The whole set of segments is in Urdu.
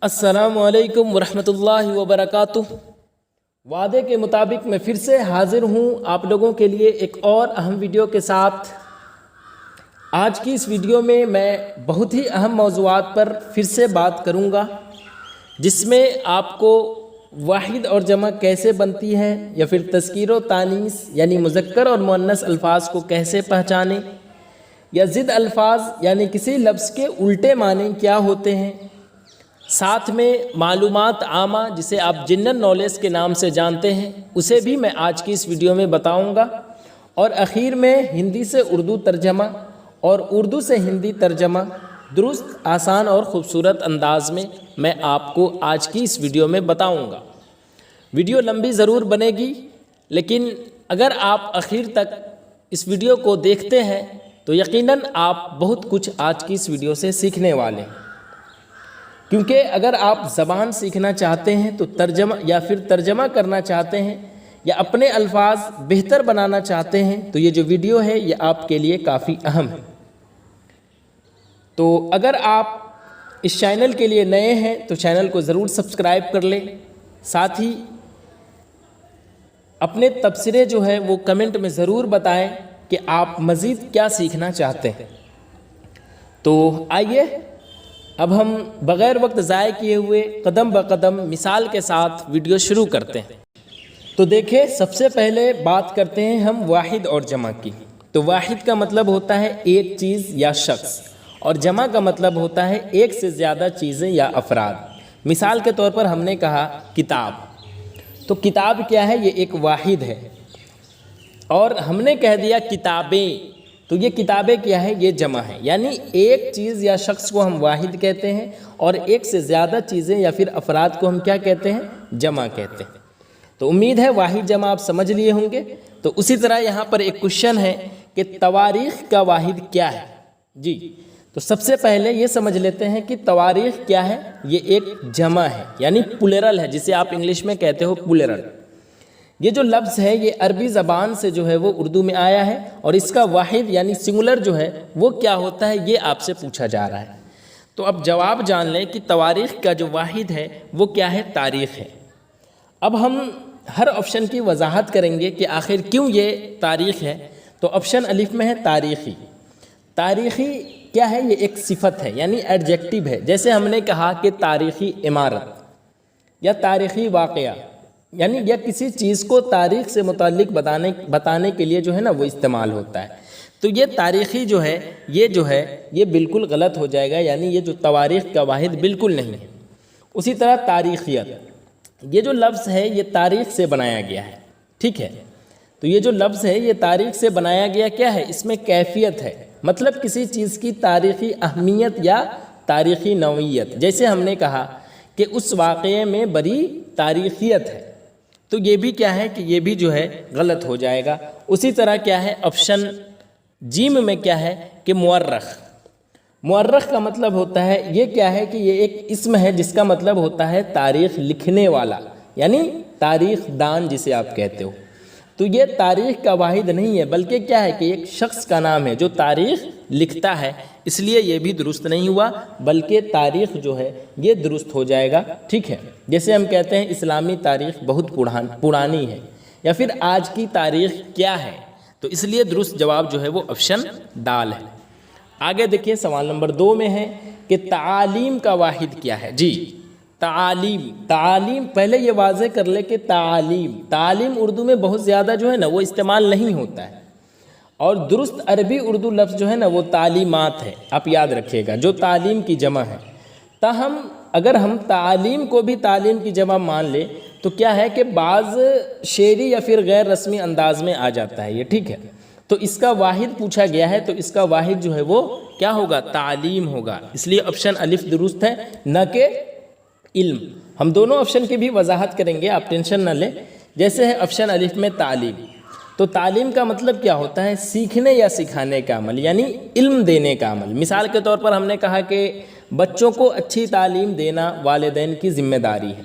السلام علیکم ورحمۃ اللہ وبرکاتہ۔ وعدے کے مطابق میں پھر سے حاضر ہوں آپ لوگوں کے لیے ایک اور اہم ویڈیو کے ساتھ۔ آج کی اس ویڈیو میں بہت ہی اہم موضوعات پر پھر سے بات کروں گا، جس میں آپ کو واحد اور جمع کیسے بنتی ہے، یا پھر تذکیر و تانیث یعنی مذکر اور مؤنث الفاظ کو کیسے پہچانیں، یا ضد الفاظ یعنی کسی لفظ کے الٹے معنی کیا ہوتے ہیں، ساتھ میں معلومات عامہ جسے آپ جنرل نالج کے نام سے جانتے ہیں، اسے بھی میں آج کی اس ویڈیو میں بتاؤں گا، اور اخیر میں ہندی سے اردو ترجمہ اور اردو سے ہندی ترجمہ درست، آسان اور خوبصورت انداز میں آپ کو آج کی اس ویڈیو میں بتاؤں گا۔ ویڈیو لمبی ضرور بنے گی، لیکن اگر آپ اخیر تک اس ویڈیو کو دیکھتے ہیں تو یقیناً آپ بہت کچھ آج کی اس ویڈیو سے سیکھنے والے ہیں، کیونکہ اگر آپ زبان سیکھنا چاہتے ہیں تو ترجمہ کرنا چاہتے ہیں، یا اپنے الفاظ بہتر بنانا چاہتے ہیں، تو یہ جو ویڈیو ہے یہ آپ کے لیے کافی اہم ہے۔ تو اگر آپ اس چینل کے لیے نئے ہیں تو چینل کو ضرور سبسکرائب کر لیں، ساتھ ہی اپنے تبصرے جو ہے وہ کمنٹ میں ضرور بتائیں کہ آپ مزید کیا سیکھنا چاہتے ہیں۔ تو آئیے اب ہم بغیر وقت ضائع کیے ہوئے قدم بقدم مثال کے ساتھ ویڈیو شروع کرتے ہیں۔ تو دیکھیں، سب سے پہلے بات کرتے ہیں ہم واحد اور جمع کی۔ تو واحد کا مطلب ہوتا ہے ایک چیز یا شخص، اور جمع کا مطلب ہوتا ہے ایک سے زیادہ چیزیں یا افراد۔ مثال کے طور پر ہم نے کہا کتاب، تو کتاب کیا ہے؟ یہ ایک واحد ہے، اور ہم نے کہہ دیا کتابیں، تو یہ کتابیں کیا ہے؟ یہ جمع ہے، یعنی ایک چیز یا شخص کو ہم واحد کہتے ہیں، اور ایک سے زیادہ چیزیں یا پھر افراد کو ہم کیا کہتے ہیں؟ جمع کہتے ہیں۔ تو امید ہے واحد جمع آپ سمجھ لیے ہوں گے۔ تو اسی طرح یہاں پر ایک کوشچن ہے کہ تواریخ کا واحد کیا ہے؟ جی، تو سب سے پہلے یہ سمجھ لیتے ہیں کہ تواریخ کیا ہے؟ یہ ایک جمع ہے، یعنی پلورل ہے، جسے آپ انگلش میں کہتے ہو پلورل۔ یہ جو لفظ ہے یہ عربی زبان سے جو ہے وہ اردو میں آیا ہے، اور اس کا واحد یعنی سنگولر جو ہے وہ کیا ہوتا ہے، یہ آپ سے پوچھا جا رہا ہے۔ تو اب جواب جان لیں کہ تواریخ کا جو واحد ہے وہ کیا ہے؟ تاریخ ہے۔ اب ہم ہر آپشن کی وضاحت کریں گے کہ آخر کیوں یہ تاریخ ہے۔ تو آپشن الف میں ہے تاریخی۔ تاریخی کیا ہے؟ یہ ایک صفت ہے، یعنی ایڈجیکٹو ہے۔ جیسے ہم نے کہا کہ تاریخی عمارت یا تاریخی واقعہ، یعنی یا کسی چیز کو تاریخ سے متعلق بتانے کے لیے جو ہے نا وہ استعمال ہوتا ہے۔ تو یہ تاریخی جو ہے یہ بالکل غلط ہو جائے گا، یعنی یہ جو تواریخ کا واحد بالکل نہیں ہے۔ اسی طرح تاریخیت، یہ جو لفظ ہے یہ تاریخ سے بنایا گیا ہے، ٹھیک ہے؟ تو یہ جو لفظ ہے یہ تاریخ سے بنایا گیا کیا ہے؟ اس میں کیفیت ہے، مطلب کسی چیز کی تاریخی اہمیت یا تاریخی نوعیت۔ جیسے ہم نے کہا کہ اس واقعے میں بڑی تاریخیت ہے، تو یہ بھی کیا ہے کہ یہ بھی جو ہے غلط ہو جائے گا۔ اسی طرح کیا ہے آپشن جیم میں کیا ہے کہ مورخ۔ مورخ کا مطلب ہوتا ہے، یہ کیا ہے کہ یہ ایک اسم ہے جس کا مطلب ہوتا ہے تاریخ لکھنے والا، یعنی تاریخ دان جسے آپ کہتے ہو۔ تو یہ تاریخ کا واحد نہیں ہے، بلکہ کیا ہے کہ ایک شخص کا نام ہے جو تاریخ لکھتا ہے، اس لیے یہ بھی درست نہیں ہوا، بلکہ تاریخ جو ہے یہ درست ہو جائے گا، ٹھیک ہے؟ جیسے ہم کہتے ہیں اسلامی تاریخ بہت پرانی ہے، یا پھر آج کی تاریخ کیا ہے، تو اس لیے درست جواب جو ہے وہ آپشن دال ہے۔ آگے دیکھیے سوال نمبر 2 میں ہے کہ تعالیم کا واحد کیا ہے؟ جی، تعالیم پہلے یہ واضح کر لے کہ تعلیم اردو میں بہت زیادہ جو ہے نا وہ استعمال نہیں ہوتا ہے، اور درست عربی اردو لفظ جو ہے نا وہ تعلیمات ہے، آپ یاد رکھیے گا، جو تعلیم کی جمع ہے۔ تاہم اگر ہم تعلیم کو بھی تعلیم کی جمع مان لیں تو کیا ہے کہ بعض شعری یا پھر غیر رسمی انداز میں آ جاتا ہے یہ، ٹھیک ہے؟ تو اس کا واحد پوچھا گیا ہے، تو اس کا واحد جو ہے وہ کیا ہوگا؟ تعلیم ہوگا۔ اس لیے آپشن الف درست ہے، نہ کہ علم۔ ہم دونوں آپشن کی بھی وضاحت کریں گے، آپ ٹینشن نہ لیں۔ جیسے ہے آپشن الف میں تعلیم، تو تعلیم کا مطلب کیا ہوتا ہے؟ سیکھنے یا سکھانے کا عمل، یعنی علم دینے کا عمل۔ مثال کے طور پر ہم نے کہا کہ بچوں کو اچھی تعلیم دینا والدین کی ذمہ داری ہے،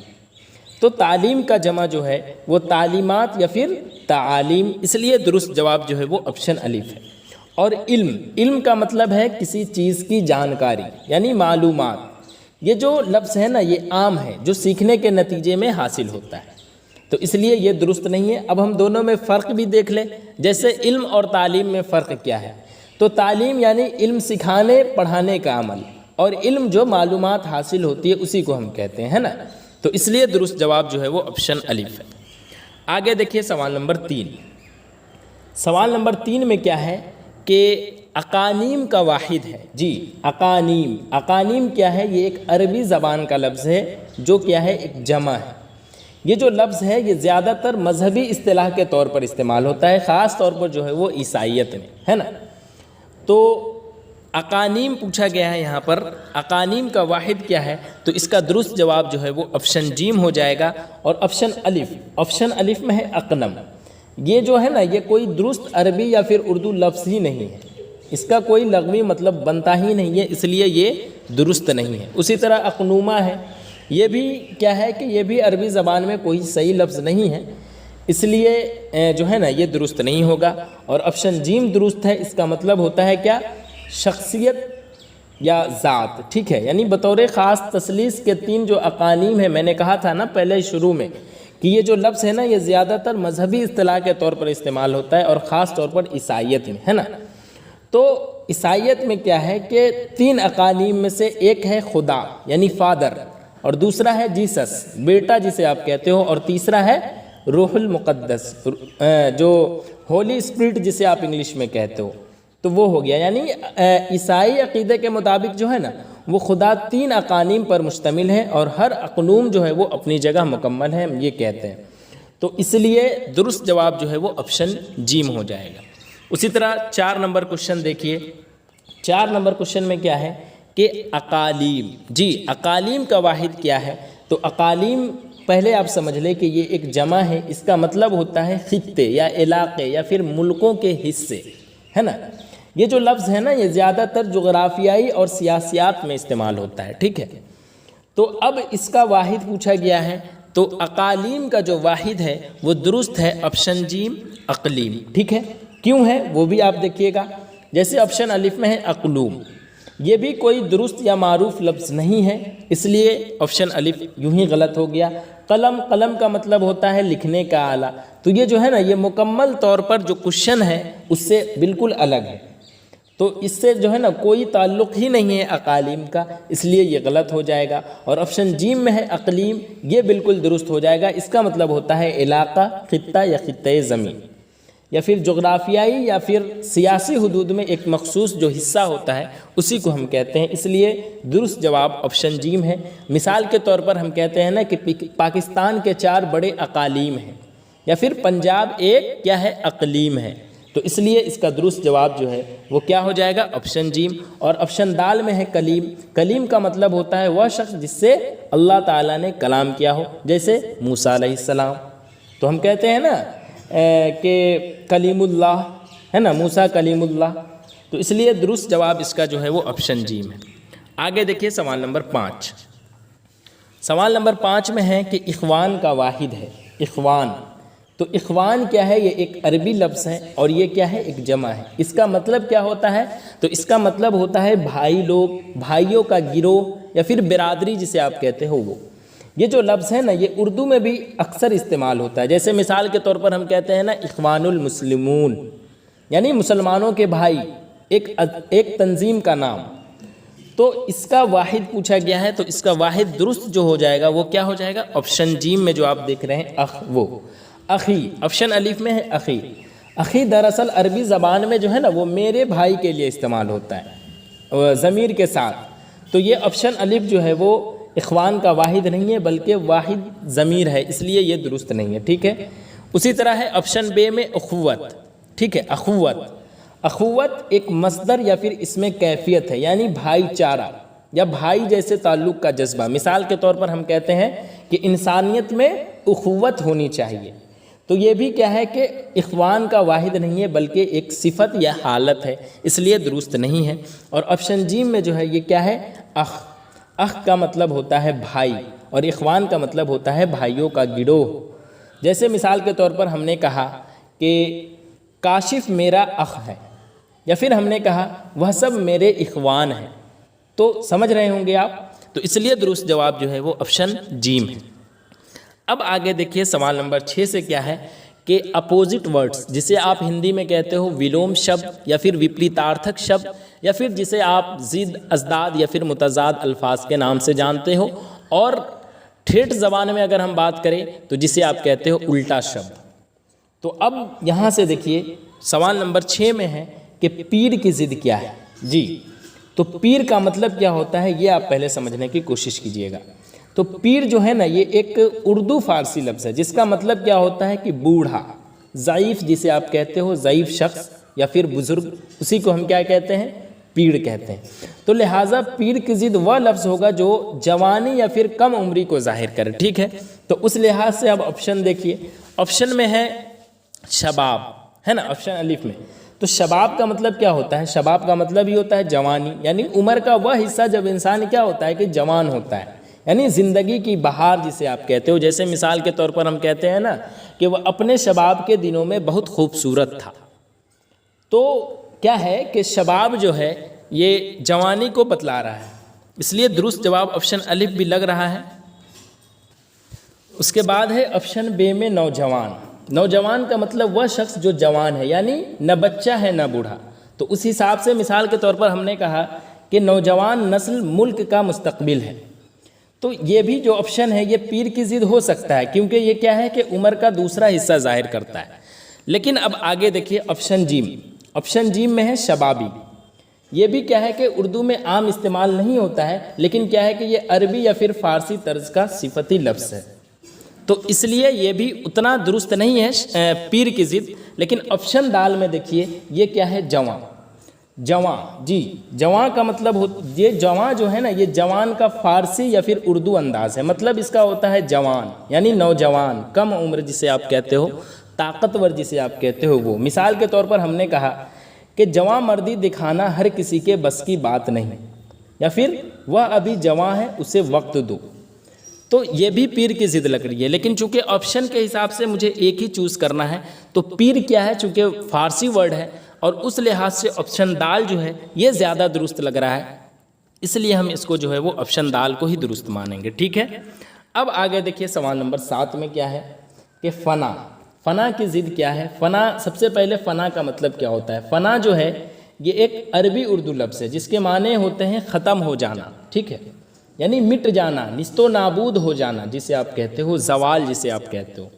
تو تعلیم کا جمع جو ہے وہ تعلیمات یا پھر تعالیم، اس لیے درست جواب جو ہے وہ آپشن الف ہے۔ اور علم کا مطلب ہے کسی چیز کی جانکاری، یعنی معلومات۔ یہ جو لفظ ہے نا یہ عام ہے جو سیکھنے کے نتیجے میں حاصل ہوتا ہے، تو اس لیے یہ درست نہیں ہے۔ اب ہم دونوں میں فرق بھی دیکھ لیں، جیسے علم اور تعلیم میں فرق کیا ہے۔ تو تعلیم یعنی علم سکھانے پڑھانے کا عمل، اور علم جو معلومات حاصل ہوتی ہے اسی کو ہم کہتے ہیں، ہے نا۔ تو اس لیے درست جواب جو ہے وہ آپشن الف ہے۔ آگے دیکھیے سوال نمبر 3۔ سوال نمبر 3 میں کیا ہے کہ اقانیم کا واحد ہے۔ جی اقانیم، اقانیم کیا ہے؟ یہ ایک عربی زبان کا لفظ ہے جو کیا ہے؟ ایک جمع ہے۔ یہ جو لفظ ہے یہ زیادہ تر مذہبی اصطلاح کے طور پر استعمال ہوتا ہے، خاص طور پر جو ہے وہ عیسائیت میں، ہے نا۔ تو اقانیم پوچھا گیا ہے یہاں پر، اقانیم کا واحد کیا ہے؟ تو اس کا درست جواب جو ہے وہ آپشن جیم ہو جائے گا، اور آپشن الف، آپشن الف میں ہے اقنم۔ یہ جو ہے نا یہ کوئی درست عربی یا پھر اردو لفظ ہی نہیں ہے، اس کا کوئی لغوی مطلب بنتا ہی نہیں ہے، اس لیے یہ درست نہیں ہے۔ اسی طرح اقنومہ ہے، یہ بھی کیا ہے کہ یہ بھی عربی زبان میں کوئی صحیح لفظ نہیں ہے، اس لیے جو ہے نا یہ درست نہیں ہوگا، اور آپشن جیم درست ہے۔ اس کا مطلب ہوتا ہے کیا؟ شخصیت یا ذات، ٹھیک ہے، یعنی بطور خاص تثلیث کے 3 جو اقانیم ہیں، میں نے کہا تھا نا پہلے شروع میں کہ یہ جو لفظ ہے نا یہ زیادہ تر مذہبی اصطلاح کے طور پر استعمال ہوتا ہے، اور خاص طور پر عیسائیت میں، ہے نا۔ تو عیسائیت میں کیا ہے کہ 3 اقانیم میں سے ایک ہے خدا یعنی فادر، اور دوسرا ہے جیسس بیٹا جسے آپ کہتے ہو، اور تیسرا ہے روح المقدس جو ہولی اسپرٹ جسے آپ انگلش میں کہتے ہو، تو وہ ہو گیا۔ یعنی عیسائی عقیدے کے مطابق جو ہے نا وہ خدا 3 اقانیم پر مشتمل ہے، اور ہر اقنوم جو ہے وہ اپنی جگہ مکمل ہے، ہم یہ کہتے ہیں۔ تو اس لیے درست جواب جو ہے وہ آپشن جیم ہو جائے گا۔ اسی طرح 4 نمبر کوشچن دیکھیے۔ 4 نمبر کوشچن میں کیا ہے کہ اقالیم، جی اقالیم کا واحد کیا ہے؟ تو اقالیم پہلے آپ سمجھ لیں کہ یہ ایک جمع ہے، اس کا مطلب ہوتا ہے خطے یا علاقے یا پھر ملکوں کے حصے، ہے نا۔ یہ جو لفظ ہے نا یہ زیادہ تر جغرافیائی اور سیاسیات میں استعمال ہوتا ہے، ٹھیک ہے۔ تو اب اس کا واحد پوچھا گیا ہے، تو اقالیم کا جو واحد ہے وہ درست ہے آپشن جیم اقلیم، ٹھیک ہے۔ کیوں ہے وہ بھی آپ دیکھیے گا، جیسے آپشن الف میں ہے اقلوم، یہ بھی کوئی درست یا معروف لفظ نہیں ہے، اس لیے آپشن الف یوں ہی غلط ہو گیا۔ قلم، قلم کا مطلب ہوتا ہے لکھنے کا آلہ، تو یہ جو ہے نا یہ مکمل طور پر جو کوشچن ہے اس سے بالکل الگ ہے، تو اس سے جو ہے نا کوئی تعلق ہی نہیں ہے اقالیم کا، اس لیے یہ غلط ہو جائے گا۔ اور آپشن جیم میں ہے اقلیم، یہ بالکل درست ہو جائے گا، اس کا مطلب ہوتا ہے علاقہ، خطہ یا خطۂ زمین، یا پھر جغرافیائی یا پھر سیاسی حدود میں ایک مخصوص جو حصہ ہوتا ہے اسی کو ہم کہتے ہیں، اس لیے درست جواب آپشن جیم ہے۔ مثال کے طور پر ہم کہتے ہیں نا کہ پاکستان کے 4 بڑے اقالیم ہیں، یا پھر پنجاب ایک کیا ہے؟ اقلیم ہے، تو اس لیے اس کا درست جواب جو ہے وہ کیا ہو جائے گا؟ آپشن جیم۔ اور آپشن دال میں ہے کلیم، کلیم کا مطلب ہوتا ہے وہ شخص جس سے اللہ تعالیٰ نے کلام کیا ہو، جیسے موسیٰ علیہ السلام، تو ہم کہتے ہیں نا کہ کلیم اللہ، ہے نا، موسیٰ کلیم اللہ، تو اس لیے درست جواب اس کا جو ہے وہ آپشن جیم ہے۔ آگے دیکھیے سوال نمبر 5۔ سوال نمبر 5 میں ہے کہ اخوان کا واحد ہے، اخوان۔ تو اخوان کیا ہے؟ یہ ایک عربی لفظ ہے، اور یہ کیا ہے؟ ایک جمع ہے۔ اس کا مطلب کیا ہوتا ہے؟ تو اس کا مطلب ہوتا ہے بھائی لوگ، بھائیوں کا گروہ، یا پھر برادری جسے آپ کہتے ہو وہ۔ یہ جو لفظ ہے نا یہ اردو میں بھی اکثر استعمال ہوتا ہے، جیسے مثال کے طور پر ہم کہتے ہیں نا اخوان المسلمون، یعنی مسلمانوں کے بھائی، ایک تنظیم کا نام۔ تو اس کا واحد پوچھا گیا ہے، تو اس کا واحد درست جو ہو جائے گا وہ کیا ہو جائے گا؟ آپشن جیم میں جو آپ دیکھ رہے ہیں وہ اخی، آپشن الف میں ہے اخی۔ اخی دراصل عربی زبان میں جو ہے نا وہ میرے بھائی کے لیے استعمال ہوتا ہے ضمیر کے ساتھ، تو یہ آپشن الف جو ہے وہ اخوان کا واحد نہیں ہے بلکہ واحد ضمیر ہے، اس لیے یہ درست نہیں ہے، ٹھیک ہے۔ اسی طرح ہے آپشن بے میں اخوت، ٹھیک ہے، اخوت۔ اخوت ایک مصدر یا پھر اس میں کیفیت ہے، یعنی بھائی چارہ یا بھائی جیسے تعلق کا جذبہ۔ مثال کے طور پر ہم کہتے ہیں کہ انسانیت میں اخوت ہونی چاہیے، تو یہ بھی کیا ہے کہ اخوان کا واحد نہیں ہے بلکہ ایک صفت یا حالت ہے، اس لیے درست نہیں ہے۔ اور آپشن جیم میں جو ہے یہ کیا ہے؟ اخ۔ اخ کا مطلب ہوتا ہے بھائی، اور اخوان کا مطلب ہوتا ہے بھائیوں کا گروہ۔ جیسے مثال کے طور پر ہم نے کہا کہ کاشف میرا اخ ہے، یا پھر ہم نے کہا وہ سب میرے اخوان ہیں، تو سمجھ رہے ہوں گے آپ۔ تو اس لیے درست جواب جو ہے وہ آپشن جیم ہے۔ اب آگے دیکھیے سوال نمبر 6 سے کیا ہے کہ اپوزٹ ورڈز، جسے آپ ہندی میں کہتے ہو ویلوم شبد یا پھر وپریتارتھک شبد، یا پھر جسے آپ ضد، ازداد یا پھر متضاد الفاظ کے نام سے جانتے ہو، اور ٹھیٹھ زبان میں اگر ہم بات کریں تو جسے آپ کہتے ہو الٹا شبد۔ تو اب یہاں سے دیکھیے سوال نمبر 6 میں ہے کہ پیر کی ضد کیا ہے جی۔ تو پیر کا مطلب کیا ہوتا ہے یہ آپ پہلے سمجھنے کی کوشش کیجئے گا۔ تو پیر جو ہے نا یہ ایک اردو فارسی لفظ ہے جس کا مطلب کیا ہوتا ہے کہ بوڑھا، ضعیف جسے آپ کہتے ہو، ضعیف شخص یا پھر بزرگ، اسی کو ہم کیا کہتے ہیں؟ پیر کہتے ہیں۔ تو لہٰذا پیر کی ضد وہ لفظ ہوگا جو جوانی یا پھر کم عمری کو ظاہر کرے، ٹھیک ہے؟ تو اس لحاظ سے اب آپشن دیکھیے، آپشن میں ہے شباب، ہے نا آپشن الف میں۔ تو شباب کا مطلب کیا ہوتا ہے؟ شباب کا مطلب ہی ہوتا ہے جوانی، یعنی عمر کا وہ حصہ جب انسان کیا ہوتا ہے کہ جوان ہوتا ہے، یعنی زندگی کی بہار جسے آپ کہتے ہو۔ جیسے مثال کے طور پر ہم کہتے ہیں نا کہ وہ اپنے شباب کے دنوں میں بہت خوبصورت تھا۔ تو کیا ہے کہ شباب جو ہے یہ جوانی کو بتلا رہا ہے، اس لیے درست جواب آپشن الف بھی لگ رہا ہے۔ اس کے بعد ہے آپشن بے میں نوجوان۔ نوجوان کا مطلب وہ شخص جو جوان ہے، یعنی نہ بچہ ہے نہ بوڑھا۔ تو اس حساب سے مثال کے طور پر ہم نے کہا کہ نوجوان نسل ملک کا مستقبل ہے، تو یہ بھی جو آپشن ہے یہ پیر کی ضد ہو سکتا ہے، کیونکہ یہ کیا ہے کہ عمر کا دوسرا حصہ ظاہر کرتا ہے۔ لیکن اب آگے دیکھیے آپشن جیم، آپشن جیم میں ہے شبابی۔ یہ بھی کیا ہے کہ اردو میں عام استعمال نہیں ہوتا ہے، لیکن کیا ہے کہ یہ عربی یا پھر فارسی طرز کا صفتی لفظ ہے، تو اس لیے یہ بھی اتنا درست نہیں ہے پیر کی ضد۔ لیکن آپشن دال میں دیکھیے یہ کیا ہے؟ جواں۔ جواں جی، جواں کا مطلب یہ جواں جو ہے نا یہ جوان کا فارسی یا پھر اردو انداز ہے، مطلب اس کا ہوتا ہے جوان، یعنی نوجوان، کم عمر جسے آپ کہتے ہو، طاقتور جسے آپ کہتے ہو وہ۔ مثال کے طور پر ہم نے کہا کہ جواں مردی دکھانا ہر کسی کے بس کی بات نہیں، یا پھر وہ ابھی جواں ہے اسے وقت دو۔ تو یہ بھی پیر کی ضد لگ رہی ہے، لیکن چونکہ آپشن کے حساب سے مجھے ایک ہی چوز کرنا ہے، تو پیر کیا ہے چونکہ فارسی ورڈ ہے اور اس لحاظ سے آپشن دال جو ہے یہ زیادہ درست لگ رہا ہے، اس لیے ہم اس کو جو ہے وہ آپشن دال کو ہی درست مانیں گے، ٹھیک ہے؟ اب آگے دیکھیے سوال نمبر 7 میں کیا ہے کہ فنا۔ فنا کی ضد کیا ہے؟ فنا، سب سے پہلے فنا کا مطلب کیا ہوتا ہے؟ فنا جو ہے یہ ایک عربی اردو لفظ ہے جس کے معنی ہوتے ہیں ختم ہو جانا، ٹھیک ہے؟ یعنی مٹ جانا، نیست و نابود ہو جانا جسے آپ کہتے ہو، زوال جسے آپ کہتے ہو۔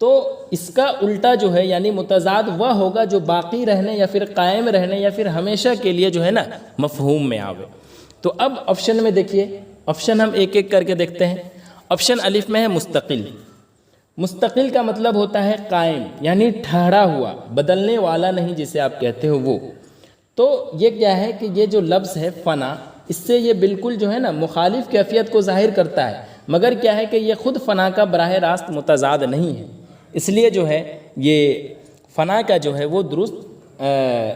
تو اس کا الٹا جو ہے یعنی متضاد وہ ہوگا جو باقی رہنے یا پھر قائم رہنے یا پھر ہمیشہ کے لیے جو ہے نا مفہوم میں آوے۔ تو اب آپشن میں دیکھیے، آپشن ہم ایک ایک کر کے دیکھتے ہیں۔ آپشن الف میں ہے مستقل۔ مستقل کا مطلب ہوتا ہے قائم، یعنی ٹھہرا ہوا، بدلنے والا نہیں جسے آپ کہتے ہو وہ۔ تو یہ کیا ہے کہ یہ جو لفظ ہے فنا، اس سے یہ بالکل جو ہے نا مخالف کیفیت کو ظاہر کرتا ہے، مگر کیا ہے کہ یہ خود فنا کا براہ راست متضاد نہیں ہے، اس لیے جو ہے یہ فنا کا جو ہے وہ درست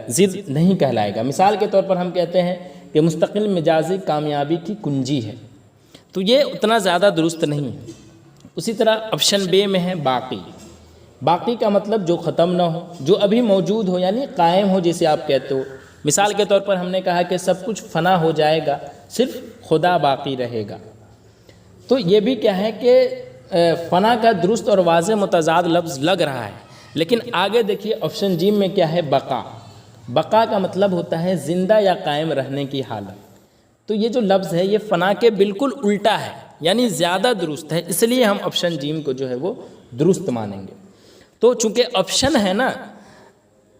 ضد نہیں کہلائے گا۔ مثال کے طور پر ہم کہتے ہیں کہ مستقل مزاجی کامیابی کی کنجی ہے، تو یہ اتنا زیادہ درست نہیں ہے۔ اسی طرح آپشن بے میں ہے باقی۔ باقی کا مطلب جو ختم نہ ہو، جو ابھی موجود ہو، یعنی قائم ہو جسے آپ کہتے ہو۔ مثال کے طور پر ہم نے کہا کہ سب کچھ فنا ہو جائے گا، صرف خدا باقی رہے گا۔ تو یہ بھی کیا ہے کہ فنا کا درست اور واضح متضاد لفظ لگ رہا ہے، لیکن آگے دیکھیے آپشن جیم میں کیا ہے؟ بقا۔ بقا کا مطلب ہوتا ہے زندہ یا قائم رہنے کی حالت۔ تو یہ جو لفظ ہے یہ فنا کے بالکل الٹا ہے، یعنی زیادہ درست ہے، اس لیے ہم آپشن جیم کو جو ہے وہ درست مانیں گے۔ تو چونکہ آپشن ہے نا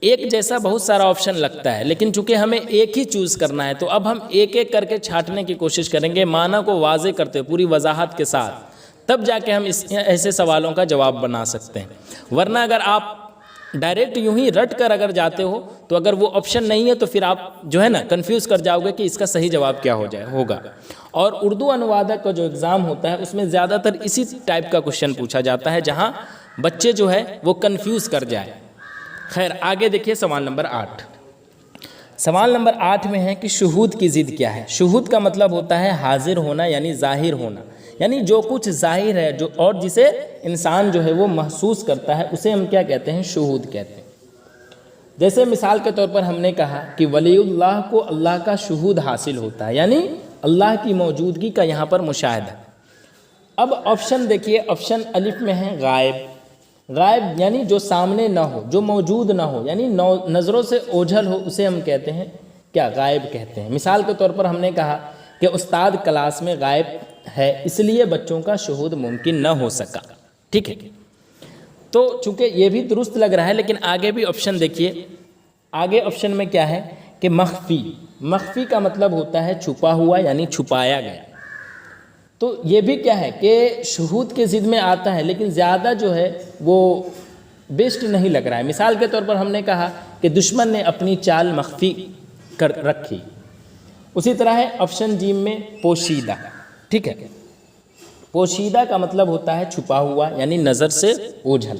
ایک جیسا بہت سارا آپشن لگتا ہے، لیکن چونکہ ہمیں ایک ہی چوز کرنا ہے تو اب ہم ایک ایک کر کے چھانٹنے کی کوشش کریں گے، معنی کو واضح کرتے پوری وضاحت کے ساتھ، تب جا کے ہم ایسے سوالوں کا جواب بنا سکتے ہیں۔ ورنہ اگر آپ ڈائریکٹ یوں ہی رٹ کر اگر جاتے ہو تو اگر وہ آپشن نہیں ہے تو پھر آپ جو ہے نا کنفیوز کر جاؤ گے کہ اس کا صحیح جواب کیا ہوگا۔ اور اردو انوادک کا جو ایگزام ہوتا ہے اس میں زیادہ تر اسی ٹائپ کا کوشچن پوچھا جاتا ہے جہاں بچے جو ہے وہ کنفیوز کر جائے۔ خیر آگے دیکھیے سوال نمبر 8۔ سوال نمبر 8 میں ہے کہ شہود کی ضد کیا ہے؟ شہود کا مطلب ہوتا ہے حاضر ہونا، یعنی ظاہر ہونا، یعنی جو کچھ ظاہر ہے جو اور جسے انسان جو ہے وہ محسوس کرتا ہے اسے ہم کیا کہتے ہیں؟ شہود کہتے ہیں۔ جیسے مثال کے طور پر ہم نے کہا کہ ولی اللہ کو اللہ کا شہود حاصل ہوتا ہے، یعنی اللہ کی موجودگی کا یہاں پر مشاہدہ۔ اب آپشن دیکھیے، آپشن الف میں ہے غائب۔ غائب یعنی جو سامنے نہ ہو، جو موجود نہ ہو، یعنی نظروں سے اوجھل ہو، اسے ہم کہتے ہیں کیا؟ غائب کہتے ہیں۔ مثال کے طور پر ہم نے کہا کہ استاد کلاس میں غائب ہے، اس لیے بچوں کا شہود ممکن نہ ہو سکا، ٹھیک ہے؟ تو چونکہ یہ بھی درست لگ رہا ہے، لیکن آگے بھی آپشن دیکھیے، آگے آپشن میں کیا ہے کہ مخفی۔ مخفی کا مطلب ہوتا ہے چھپا ہوا، یعنی چھپایا گیا۔ تو یہ بھی کیا ہے کہ شہود کے ضد میں آتا ہے، لیکن زیادہ جو ہے وہ بیسٹ نہیں لگ رہا ہے۔ مثال کے طور پر ہم نے کہا کہ دشمن نے اپنی چال مخفی کر رکھی۔ اسی طرح ہے آپشن جیم میں پوشیدہ، ٹھیک ہے؟ پوشیدہ کا مطلب ہوتا ہے چھپا ہوا، یعنی نظر سے اوجھل۔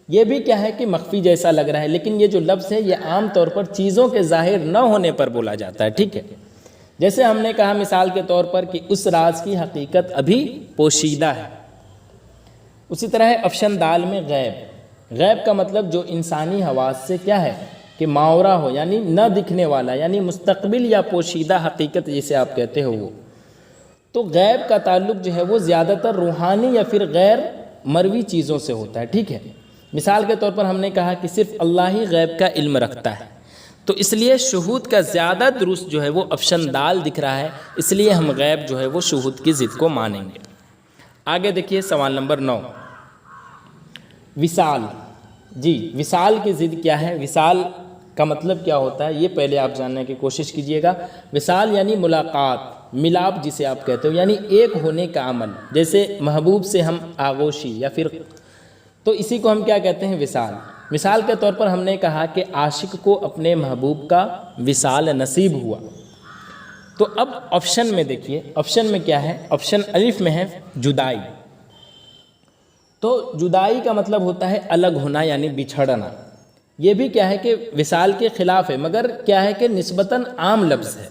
یہ بھی کیا ہے کہ مخفی جیسا لگ رہا ہے، لیکن یہ جو لفظ ہے یہ عام طور پر چیزوں کے ظاہر نہ ہونے پر بولا جاتا ہے، ٹھیک ہے؟ جیسے ہم نے کہا مثال کے طور پر کہ اس راز کی حقیقت ابھی پوشیدہ ہے۔ اسی طرح ہے آپشن دال میں غیب۔ غیب کا مطلب جو انسانی حواس سے کیا ہے کہ ماورا ہو، یعنی نہ دکھنے والا، یعنی مستقبل یا پوشیدہ حقیقت جسے آپ کہتے ہو وہ۔ تو غیب کا تعلق جو ہے وہ زیادہ تر روحانی یا پھر غیر مروی چیزوں سے ہوتا ہے، ٹھیک ہے؟ مثال کے طور پر ہم نے کہا کہ صرف اللہ ہی غیب کا علم رکھتا ہے، تو اس لیے شہود کا زیادہ درست جو ہے وہ آپشن دال دکھ رہا ہے، اس لیے ہم غیب جو ہے وہ شہود کی ضد کو مانیں گے۔ آگے دیکھیے سوال نمبر 9، وصال۔ جی وصال کی ضد کیا ہے؟ وصال کا مطلب کیا ہوتا ہے یہ پہلے آپ جاننے کی کوشش کیجئے گا۔ وصال یعنی ملاقات، ملاپ جسے آپ کہتے ہو، یعنی ایک ہونے کا عمل۔ جیسے محبوب سے ہم آغوشی یا پھر، تو اسی کو ہم کیا کہتے ہیں؟ وصال۔ مثال کے طور پر ہم نے کہا کہ عاشق کو اپنے محبوب کا وصال نصیب ہوا۔ تو اب آپشن میں دیکھیے، آپشن میں کیا ہے؟ آپشن الف میں ہے جدائی۔ تو جدائی کا مطلب ہوتا ہے الگ ہونا، یعنی بچھڑنا۔ یہ بھی کیا ہے کہ وصال کے خلاف ہے، مگر کیا ہے کہ نسبتاً عام لفظ ہے،